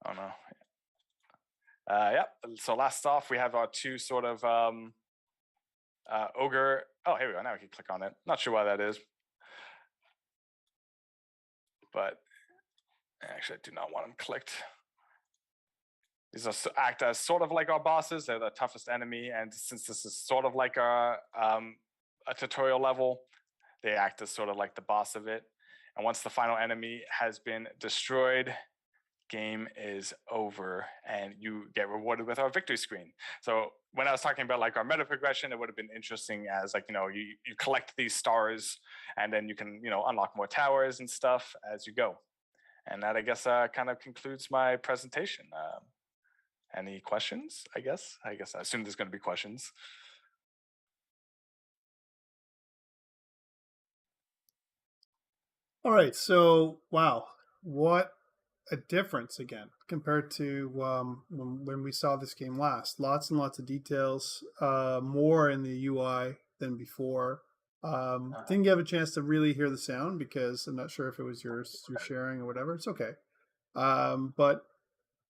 Speaker 6: Oh no. Yep. So last off, we have our two sort of ogre. Oh, here we go. Now we can click on it. Not sure why that is, but actually, I do not want them clicked. These act as sort of like our bosses. They're the toughest enemy, and since this is sort of like a tutorial level, they act as sort of like the boss of it. And once the final enemy has been destroyed, game is over, and you get rewarded with our victory screen. So when I was talking about like our meta progression, it would have been interesting as like, you collect these stars, and then you can, unlock more towers and stuff as you go. And that, I guess, kind of concludes my presentation. Any questions, I guess? I assume there's going to be questions.
Speaker 1: All right. So, wow, what a difference again compared to when we saw this game last. Lots and lots of details, more in the UI than before. Didn't have a chance to really hear the sound because I'm not sure if it was you're sharing or whatever. It's okay. But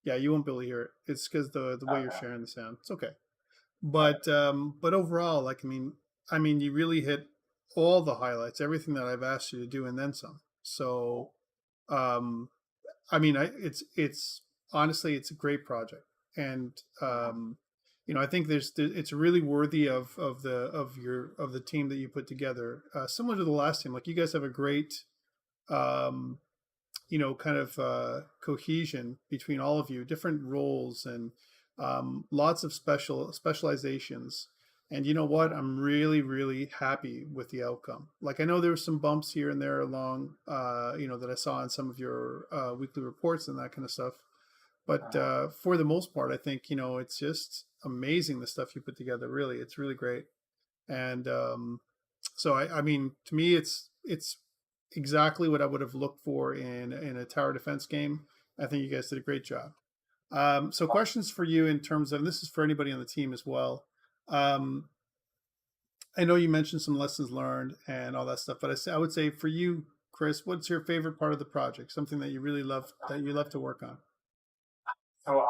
Speaker 1: yeah, you won't be able to hear it. It's because the way you're sharing the sound. It's okay. But overall, like I mean, you really hit all the highlights, everything that I've asked you to do, and then some. So, I mean, it's honestly, it's a great project, and I think it's really worthy of the team that you put together. Similar to the last team, like you guys have a great kind of cohesion between all of you, different roles and lots of specializations. And you know what? I'm really, really happy with the outcome. Like I know there were some bumps here and there along, that I saw in some of your weekly reports and that kind of stuff. But for the most part, I think, it's just amazing the stuff you put together. Really, it's really great. And so I mean, to me, it's exactly what I would have looked for in a tower defense game. I think you guys did a great job. So questions for you in terms of, and this is for anybody on the team as well. I know you mentioned some lessons learned and all that stuff, but I would say for you, Chris, what's your favorite part of the project? Something that you really love, that you love to work on?
Speaker 6: So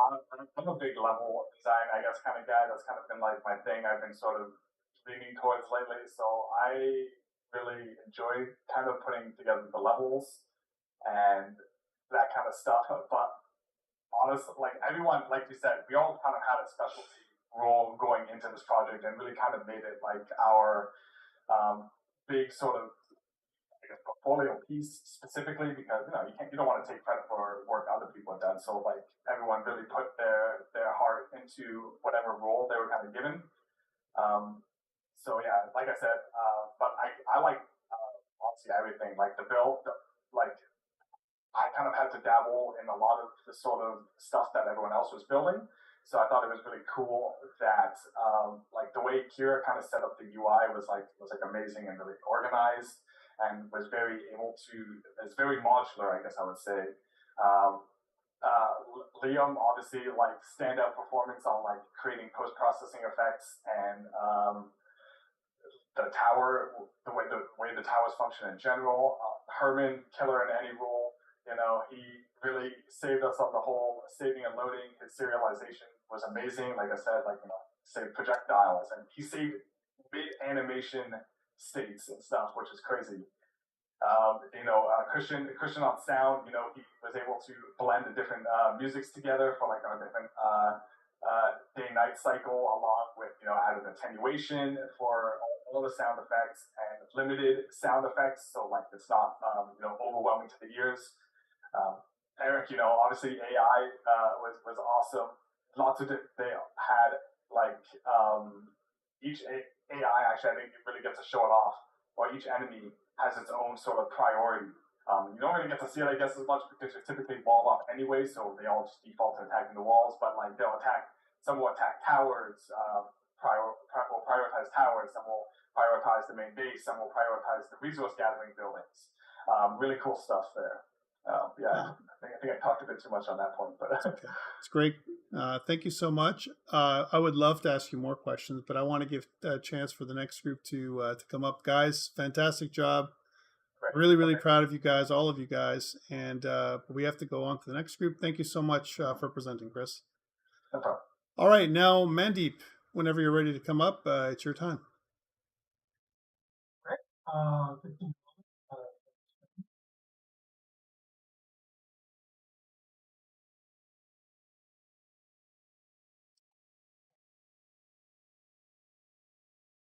Speaker 6: I'm a big level design, I guess, kind of guy. That's kind of been like my thing. I've been sort of leaning towards lately. So I really enjoy kind of putting together the levels and that kind of stuff. But honestly, like everyone, like you said, we all kind of had a specialty role going into this project and really kind of made it like our big sort of, I guess, portfolio piece specifically, because you don't want to take credit for work other people have done. So like everyone really put their heart into whatever role they were kind of given. So yeah, like I said, but I like obviously everything, like the build, like I kind of had to dabble in a lot of the sort of stuff that everyone else was building. So I thought it was really cool that like the way Kira kind of set up the UI was like amazing and really organized, and was very able to, it's very modular, I guess I would say. Liam obviously like standout performance on like creating post-processing effects and the tower, the way the towers function in general. Herman, killer in any role. He really saved us on the whole saving and loading. His serialization was amazing. Like I said, saved projectiles, and he saved mid-animation states and stuff, which is crazy. Christian on sound, he was able to blend the different musics together for like a different day-night cycle, along with, added attenuation for all the sound effects and limited sound effects, so like it's not overwhelming to the ears. Eric, obviously AI was awesome. Lots of they had like each AI, actually, I think it really gets to show it off, or each enemy has its own sort of priority. You don't really get to see it, I guess, as much because they're typically walled off anyway, so they all just default to attacking the walls. But like some will attack towers, will prioritize towers. Some will prioritize the main base. Some will prioritize the resource gathering buildings. Really cool stuff there. Yeah, I think I talked a bit too much on that point, but
Speaker 1: okay. It's great. Thank you so much. I would love to ask you more questions, but I want to give a chance for the next group to come up. Guys, fantastic job. Right. Really, really proud of you guys, all of you guys. And we have to go on to the next group. Thank you so much for presenting, Chris.
Speaker 6: No problem.
Speaker 1: All right, now Mandeep, whenever you're ready to come up, it's your time.
Speaker 4: Right.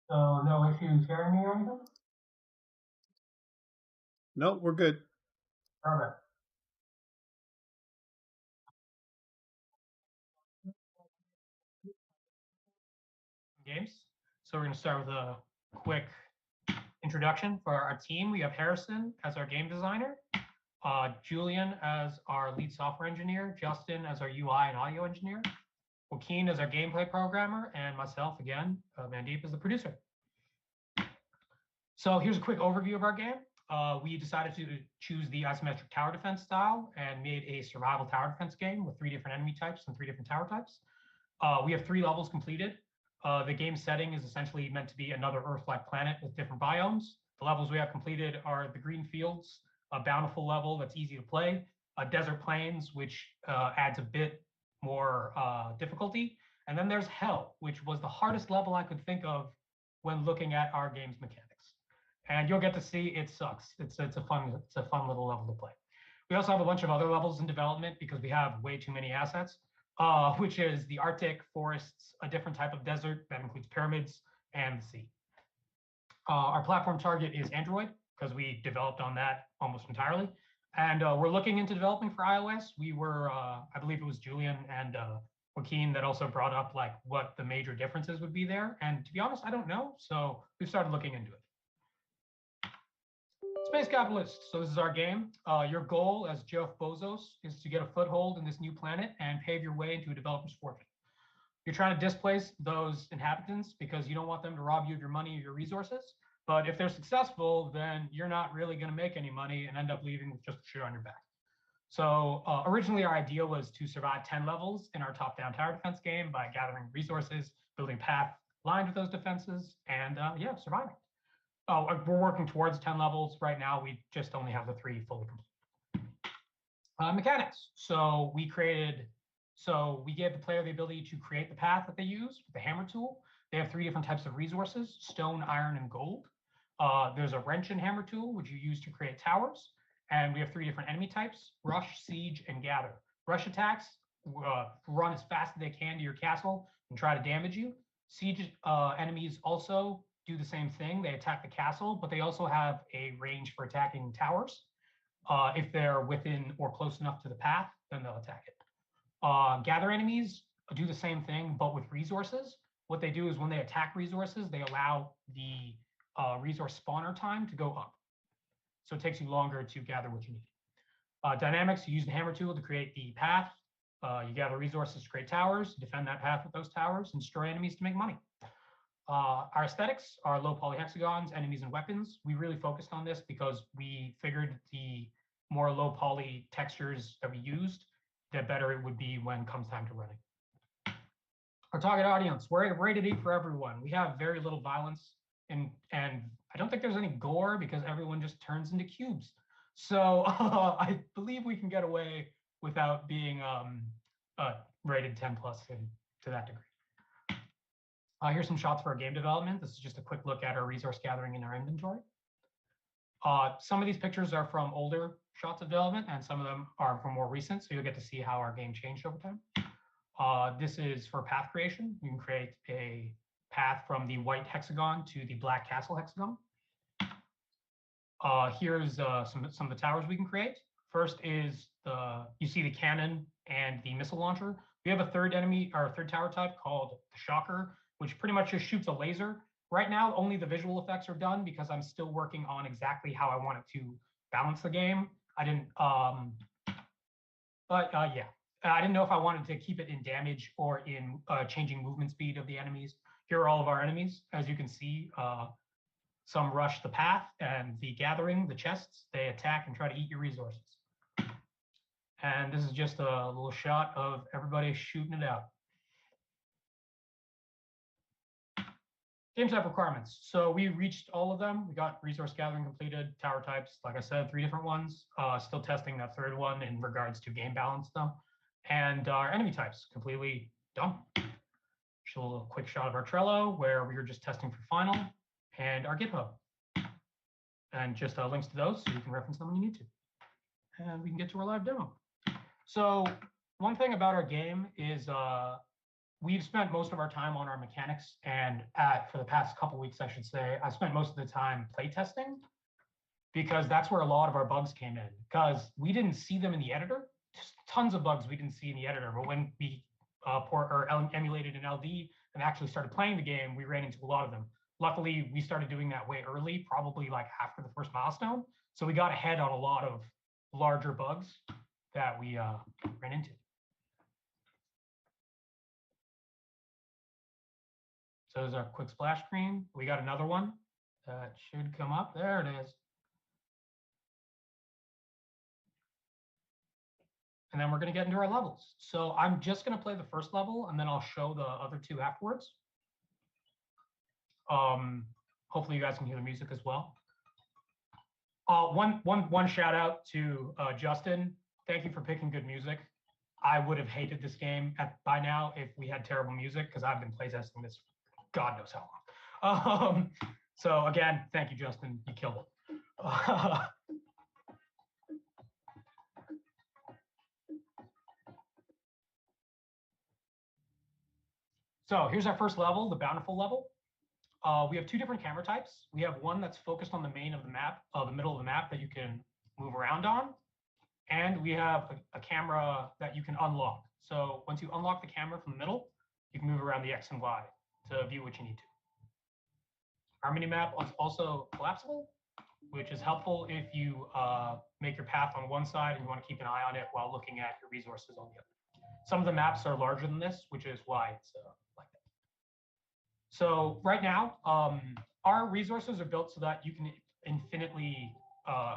Speaker 4: So no issues hearing me or anything?
Speaker 1: Nope, we're good.
Speaker 4: Perfect.
Speaker 7: Games. So we're going to start with a quick introduction for our team. We have Harrison as our game designer, Julian as our lead software engineer, Justin as our UI and audio engineer, Joaquin as our gameplay programmer, and myself again, Mandeep, as the producer. So here's a quick overview of our game. We decided to choose the isometric tower defense style and made a survival tower defense game with 3 different enemy types and 3 different tower types. We have 3 levels completed. The game setting is essentially meant to be another Earth-like planet with different biomes. The levels we have completed are the green fields, a bountiful level that's easy to play, desert plains, which adds a bit more difficulty, and then there's hell, which was the hardest level I could think of when looking at our game's mechanics. And you'll get to see it sucks. It's a fun little level to play. We also have a bunch of other levels in development because we have way too many assets. Which is the Arctic forests, a different type of desert that includes pyramids and the sea. Our platform target is Android because we developed on that almost entirely. And we're looking into developing for iOS. We were, I believe it was Julian and Joaquin that also brought up like what the major differences would be there. And to be honest, I don't know. So we've started looking into it. Space Capitalist. So this is our game. Your goal as Jeff Bezos is to get a foothold in this new planet and pave your way into a developer's fortune. You're trying to displace those inhabitants because you don't want them to rob you of your money or your resources. But if they're successful, then you're not really going to make any money and end up leaving with just shit on your back. So originally our idea was to survive 10 levels in our top-down tower defense game by gathering resources, building path lined with those defenses, and yeah, surviving. We're working towards 10 levels. Right now, we just only have the 3 fully complete. Mechanics. So we gave the player the ability to create the path that they use with the hammer tool. They have 3 different types of resources: stone, iron, and gold. There's a wrench and hammer tool, which you use to create towers. And we have 3 different enemy types: rush, siege, and gather. Rush attacks run as fast as they can to your castle and try to damage you. Siege enemies also do the same thing. They attack the castle, but they also have a range for attacking towers. If they're within or close enough to the path, then they'll attack it. Gather enemies do the same thing, but with resources. What they do is when they attack resources, they allow the resource spawner time to go up. So it takes you longer to gather what you need. Dynamics, you use the hammer tool to create the path. You gather resources to create towers, defend that path with those towers, and destroy enemies to make money. Our aesthetics are low polyhexagons, enemies, and weapons. We really focused on this because we figured the more low poly textures that we used, the better it would be when it comes time to running. Our target audience, we're rated E for everyone. We have very little violence, and I don't think there's any gore because everyone just turns into cubes. So I believe we can get away without being rated 10 plus to that degree. Here's some shots for our game development. This is just a quick look at our resource gathering in our inventory. Some of these pictures are from older shots of development, and some of them are from more recent, so you'll get to see how our game changed over time. This is for path creation. You can create a path from the white hexagon to the black castle hexagon. Here's some of the towers we can create. First is you see the cannon and the missile launcher. We have a third tower type called the Shocker, which pretty much just shoots a laser. Right now, only the visual effects are done because I'm still working on exactly how I want it to balance the game. I didn't, yeah. I didn't know if I wanted to keep it in damage or in changing movement speed of the enemies. Here are all of our enemies. As you can see, some rush the path, and the gathering, the chests, they attack and try to eat your resources. And this is just a little shot of everybody shooting it out. Game type requirements. So we reached all of them. We got resource gathering completed, tower types, like I said, 3 different ones. Still testing that 3rd one in regards to game balance though. And our enemy types completely done. Just a little quick shot of our Trello where we were just testing for final, and our GitHub. And just links to those so you can reference them when you need to. And we can get to our live demo. So one thing about our game is we've spent most of our time on our mechanics, and for the past couple weeks, I should say, I spent most of the time playtesting, because that's where a lot of our bugs came in, because we didn't see them in the editor. Just tons of bugs we didn't see in the editor, but when we emulated in LD and actually started playing the game, we ran into a lot of them. Luckily, we started doing that way early, probably like after the first milestone. So we got ahead on a lot of larger bugs that we ran into. So there's our quick splash screen. We got another one that should come up. There it is. And then we're going to get into our levels. So I'm just going to play the first level, and then I'll show the other two afterwards. Hopefully you guys can hear the music as well. One shout out to Justin. Thank you for picking good music. I would have hated this game by now if we had terrible music, because I've been playtesting this God knows how long. So again, thank you, Justin. You killed it. So here's our first level, the Bountiful level. We have two different camera types. We have one that's focused on the main of the map, the middle of the map that you can move around on. And we have a camera that you can unlock. So once you unlock the camera from the middle, you can move around the X and Y to view what you need to. Our mini map is also collapsible, which is helpful if you make your path on one side and you want to keep an eye on it while looking at your resources on the other. Some of the maps are larger than this, which is why it's like that. So right now, our resources are built so that you can infinitely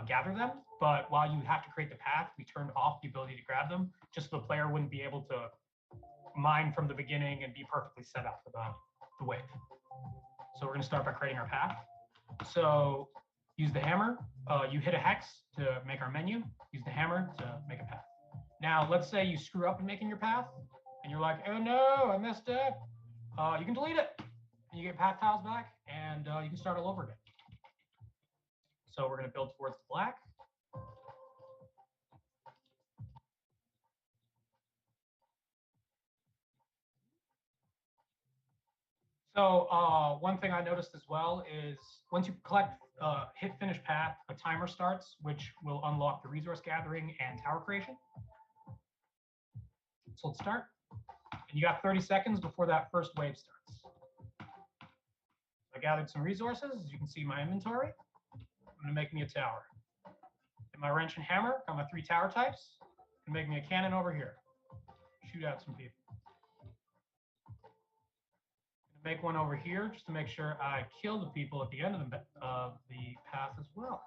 Speaker 7: gather them. But while you have to create the path, we turned off the ability to grab them, just so the player wouldn't be able to mine from the beginning and be perfectly set up for the wave. So we're going to start by creating our path. So use the hammer. You hit a hex to make our menu. Use the hammer to make a path. Now, let's say you screw up in making your path, and you're like, oh no, I messed up. You can delete it, and you get path tiles back, and you can start all over again. So we're going to build towards the black. So one thing I noticed as well is once you hit finish path, a timer starts, which will unlock the resource gathering and tower creation. So let's start. And you got 30 seconds before that first wave starts. I gathered some resources. As you can see, my inventory. I'm going to make me a tower. And my wrench and hammer got my 3 tower types. And make me a cannon over here. Shoot out some people. Make one over here just to make sure I kill the people at the end of the path as well.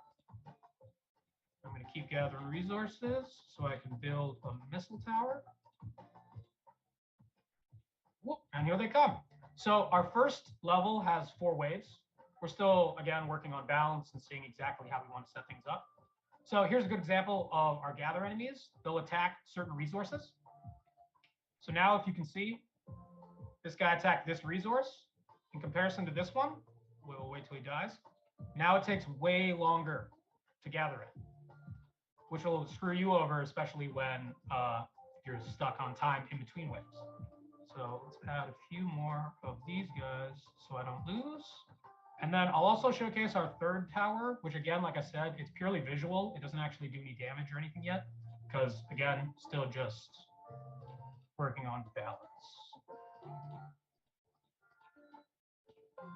Speaker 7: I'm going to keep gathering resources so I can build a missile tower. Whoop, and here they come. So our first level has 4 waves. We're still, again, working on balance and seeing exactly how we want to set things up. So here's a good example of our gather enemies. They'll attack certain resources. So now if you can see, this guy attacked this resource. In comparison to this one, we'll wait till he dies. Now it takes way longer to gather it, which will screw you over, especially when you're stuck on time in between waves. So let's add a few more of these guys so I don't lose. And then I'll also showcase our third tower, which again, like I said, it's purely visual. It doesn't actually do any damage or anything yet, because again, still just working on balance.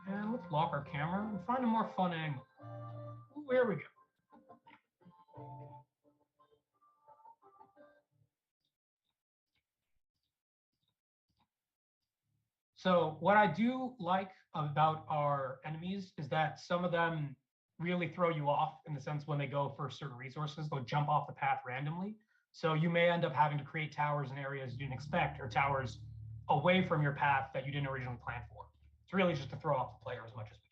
Speaker 7: And let's lock our camera and find a more fun angle. Ooh, here we go. So what I do like about our enemies is that some of them really throw you off, in the sense when they go for certain resources, they'll jump off the path randomly. So you may end up having to create towers in areas you didn't expect, or towers away from your path that you didn't originally plan for. It's really just to throw off the player as much as we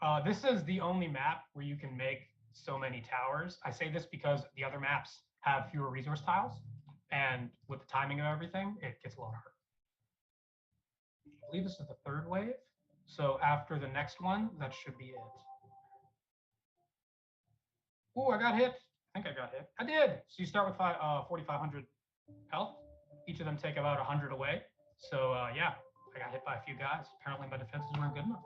Speaker 7: can. This is the only map where you can make so many towers. I say this because the other maps have fewer resource tiles, and with the timing of everything, it gets a lot harder. I believe this is the third wave. So after the next one, that should be it. Ooh, I got hit. think I got hit. I did. So you start with 4,500 health. Each of them take about 100 away. So yeah, I got hit by a few guys. Apparently my defenses weren't good enough.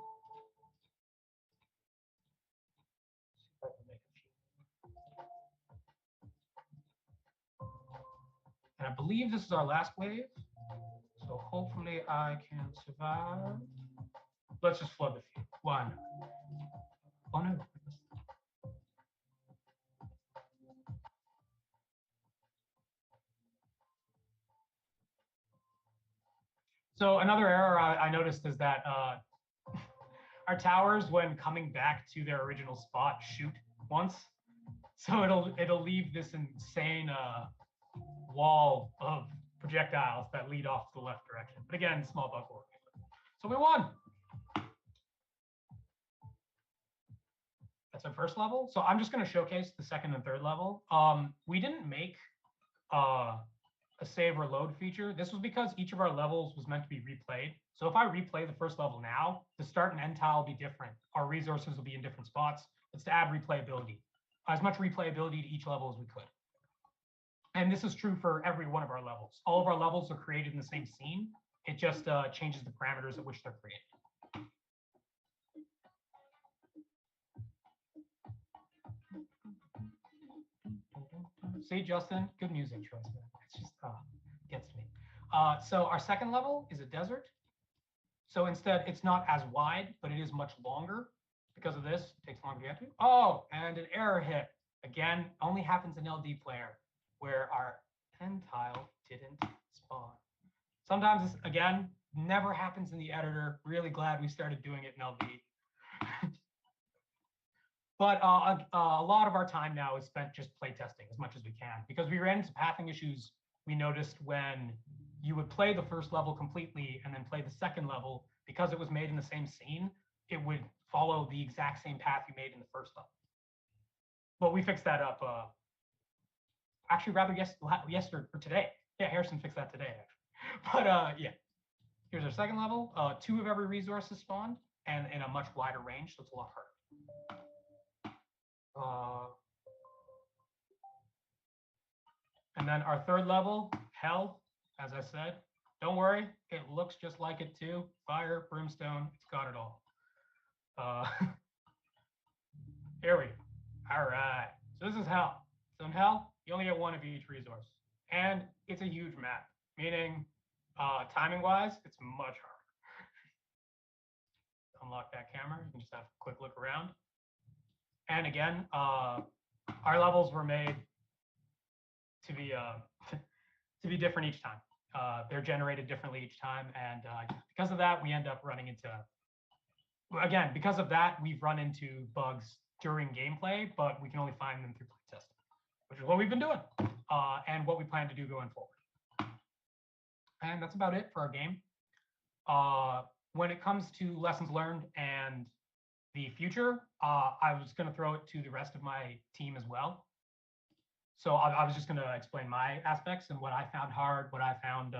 Speaker 7: And I believe this is our last wave. So hopefully I can survive. Let's just flood the field. Why not? Oh no. So another error I noticed is that our towers, when coming back to their original spot, shoot once. So it'll leave this insane wall of projectiles that lead off to the left direction. But again, small bug work. So we won. That's our first level. So I'm just going to showcase the second and third level. We didn't make a save or load feature. This was because each of our levels was meant to be replayed. So if I replay the first level now, the start and end tile will be different. Our resources will be in different spots. It's to add replayability, as much replayability to each level as we could. And this is true for every one of our levels. All of our levels are created in the same scene. It just changes the parameters at which they're created. See, Justin, good music choice. It's just gets me. So our second level is a desert. So instead, it's not as wide, but it is much longer. Because of this, it takes longer to get to. Oh, and an error hit. Again, only happens in LD player, where our end tile didn't spawn. Sometimes this, again, never happens in the editor. Really glad we started doing it in LD. But a lot of our time now is spent just playtesting as much as we can, because we ran into pathing issues we noticed when you would play the first level completely and then play the second level. Because it was made in the same scene, it would follow the exact same path you made in the first level. But we fixed that up. Actually, rather yesterday or today. Yeah, Harrison fixed that today, actually. But yeah, here's our second level. 2 of every resource is spawned, and in a much wider range, so it's a lot harder. And then our third level, hell, as I said, don't worry, it looks just like it too. Fire, brimstone, it's got it all. Here we go. All right, so this is hell. So in hell, you only get 1 of each resource. And it's a huge map, meaning timing-wise, it's much harder. Unlock that camera, you can just have a quick look around. And again, our levels were made to be to be different each time. They're generated differently each time, and because of that, we end up running into. Again, because of that, we've run into bugs during gameplay, but we can only find them through playtesting, which is what we've been doing, and what we plan to do going forward. And that's about it for our game. When it comes to lessons learned and the future, I was going to throw it to the rest of my team as well. So I was just going to explain my aspects and what I found hard, what I found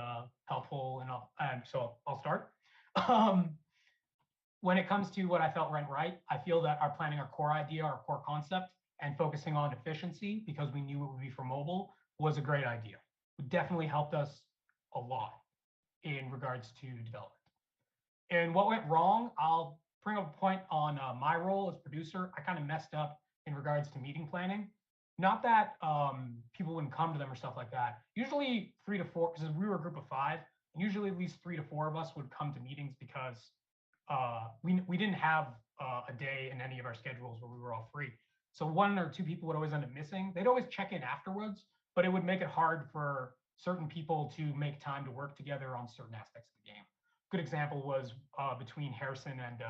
Speaker 7: helpful, and so I'll start. When it comes to what I felt went right, I feel that our planning our core idea, our core concept, and focusing on efficiency because we knew it would be for mobile was a great idea. It definitely helped us a lot in regards to development. And what went wrong, I'll bring up a point on my role as producer. I kind of messed up in regards to meeting planning. Not that people wouldn't come to them or stuff like that. Usually 3 to 4, because we were a group of 5, and usually at least 3 to 4 of us would come to meetings because we didn't have a day in any of our schedules where we were all free. So 1 or 2 people would always end up missing. They'd always check in afterwards, but it would make it hard for certain people to make time to work together on certain aspects of the game. Good example was between Harrison and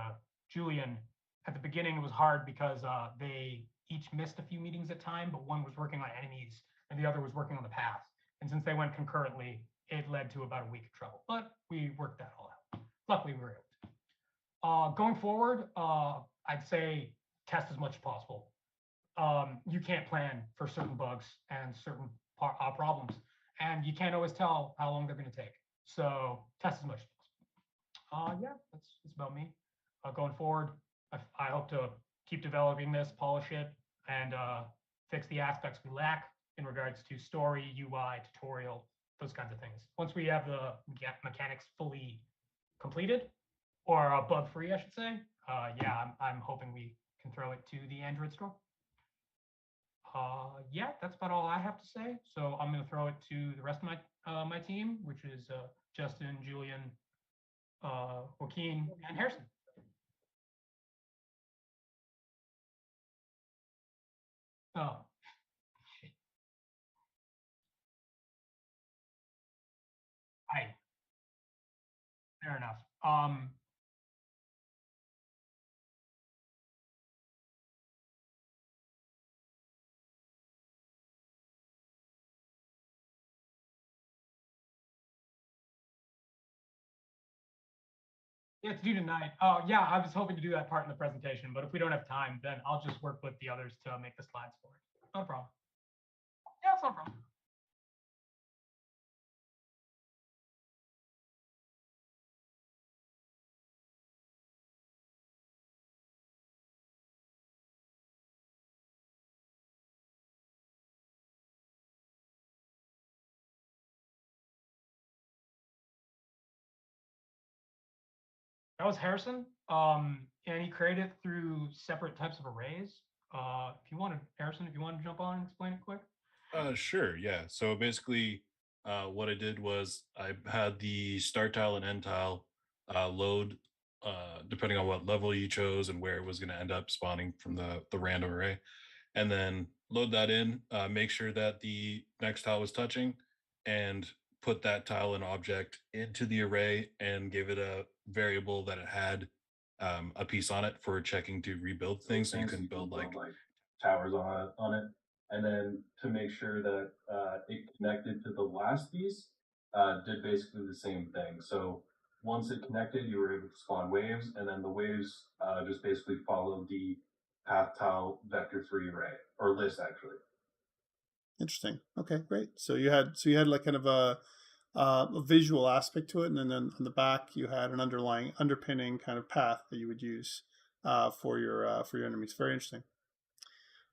Speaker 7: Julian. At the beginning, it was hard because they each missed a few meetings at a time, but one was working on enemies and the other was working on the path. And since they went concurrently, it led to about a week of trouble, but we worked that all out. Luckily, we were able to. Going forward, I'd say test as much as possible. You can't plan for certain bugs and certain problems, and you can't always tell how long they're going to take. So test as much as possible. Yeah, that's about me. Going forward, I hope to keep developing this, polish it, and fix the aspects we lack in regards to story, UI, tutorial, those kinds of things. Once we have the mechanics fully completed, or bug-free, I should say, yeah, I'm hoping we can throw it to the Android store. Yeah, that's about all I have to say. So I'm going to throw it to the rest of my team, which is Justin, Julian, Joaquin, and Harrison. Oh. Fair enough. Yeah, it's due tonight. Oh, yeah, I was hoping to do that part in the presentation, but if we don't have time, then I'll just work with the others to make the slides for it. No problem. Yeah, it's no problem. That was Harrison, and he created it through separate types of arrays. If you wanted, Harrison, if you want to jump on and explain it quick.
Speaker 8: Sure, yeah. So basically, what I did was I had the start tile and end tile load depending on what level you chose and where it was going to end up spawning from the random array, and then load that in, make sure that the next tile was touching, and put that tile and object into the array and give it a variable that it had a piece on it for checking to rebuild things. So you can build like towers on it. And then to make sure that it connected to the last piece, did basically the same thing. So once it connected, you were able to spawn waves, and then the waves just basically followed the path tile vector-free array, or list actually.
Speaker 1: Interesting. Okay, great. So you had like kind of a visual aspect to it, and then on the back you had an underpinning kind of path that you would use for your enemies. Very interesting.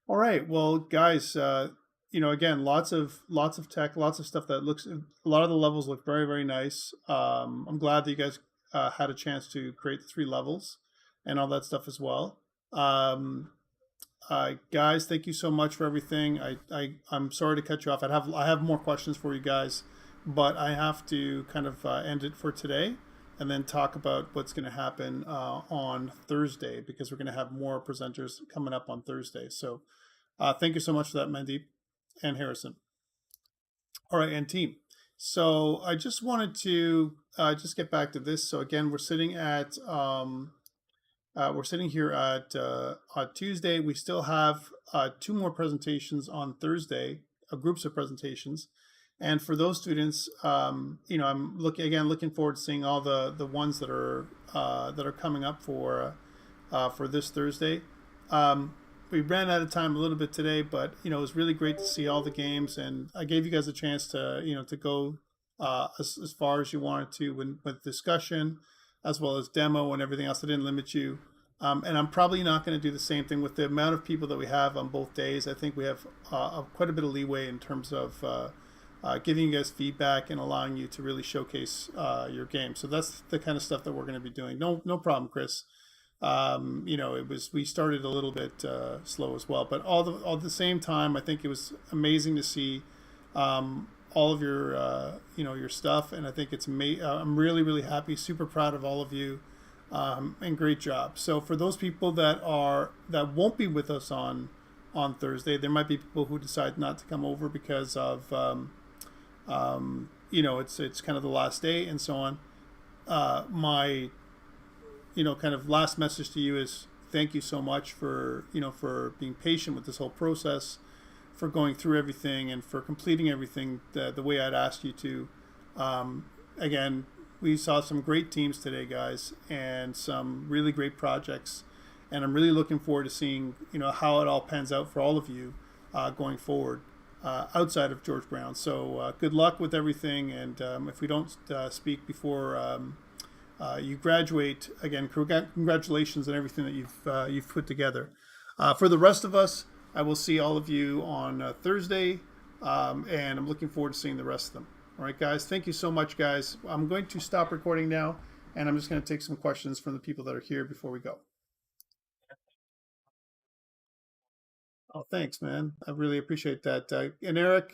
Speaker 1: All right, well, guys, again, lots of tech, lots of stuff that looks. A lot of the levels look very, very nice. I'm glad that you guys had a chance to create the 3 levels and all that stuff as well. Guys, thank you so much for everything. I'm sorry to cut you off. I have more questions for you guys, but I have to kind of end it for today, and then talk about what's going to happen on Thursday, because we're going to have more presenters coming up on Thursday. So thank you so much for that, Mandeep and Harrison. All right, and team. So I just wanted to just get back to this. So again, we're sitting here at on Tuesday. We still have 2 more presentations on Thursday, groups of presentations. And for those students, I'm looking forward to seeing all the ones that are coming up for this Thursday. We ran out of time a little bit today, but it was really great to see all the games, and I gave you guys a chance to go as far as you wanted to with discussion, as well as demo and everything else. I didn't limit you. And I'm probably not going to do the same thing with the amount of people that we have on both days. I think we have quite a bit of leeway in terms of giving you guys feedback and allowing you to really showcase your game. So that's the kind of stuff that we're going to be doing. No problem, Chris. We started a little bit slow as well, but all at the same time, I think it was amazing to see all of your stuff, and I think it's I'm really, really happy, super proud of all of you, and great job. So for those people that won't be with us on Thursday, there might be people who decide not to come over because of it's kind of the last day and so on. My kind of last message to you is thank you so much for being patient with this whole process, for going through everything, and for completing everything the way I'd asked you to. Again, we saw some great teams today, guys, and some really great projects, and I'm really looking forward to seeing how it all pans out for all of you going forward outside of George Brown. So good luck with everything, and if we don't speak before you graduate, again, congratulations on everything that you've put together. For the rest of us, I will see all of you on Thursday, and I'm looking forward to seeing the rest of them. All right, guys. Thank you so much, guys. I'm going to stop recording now, and I'm just going to take some questions from the people that are here before we go. Oh, thanks, man. I really appreciate that. And Eric,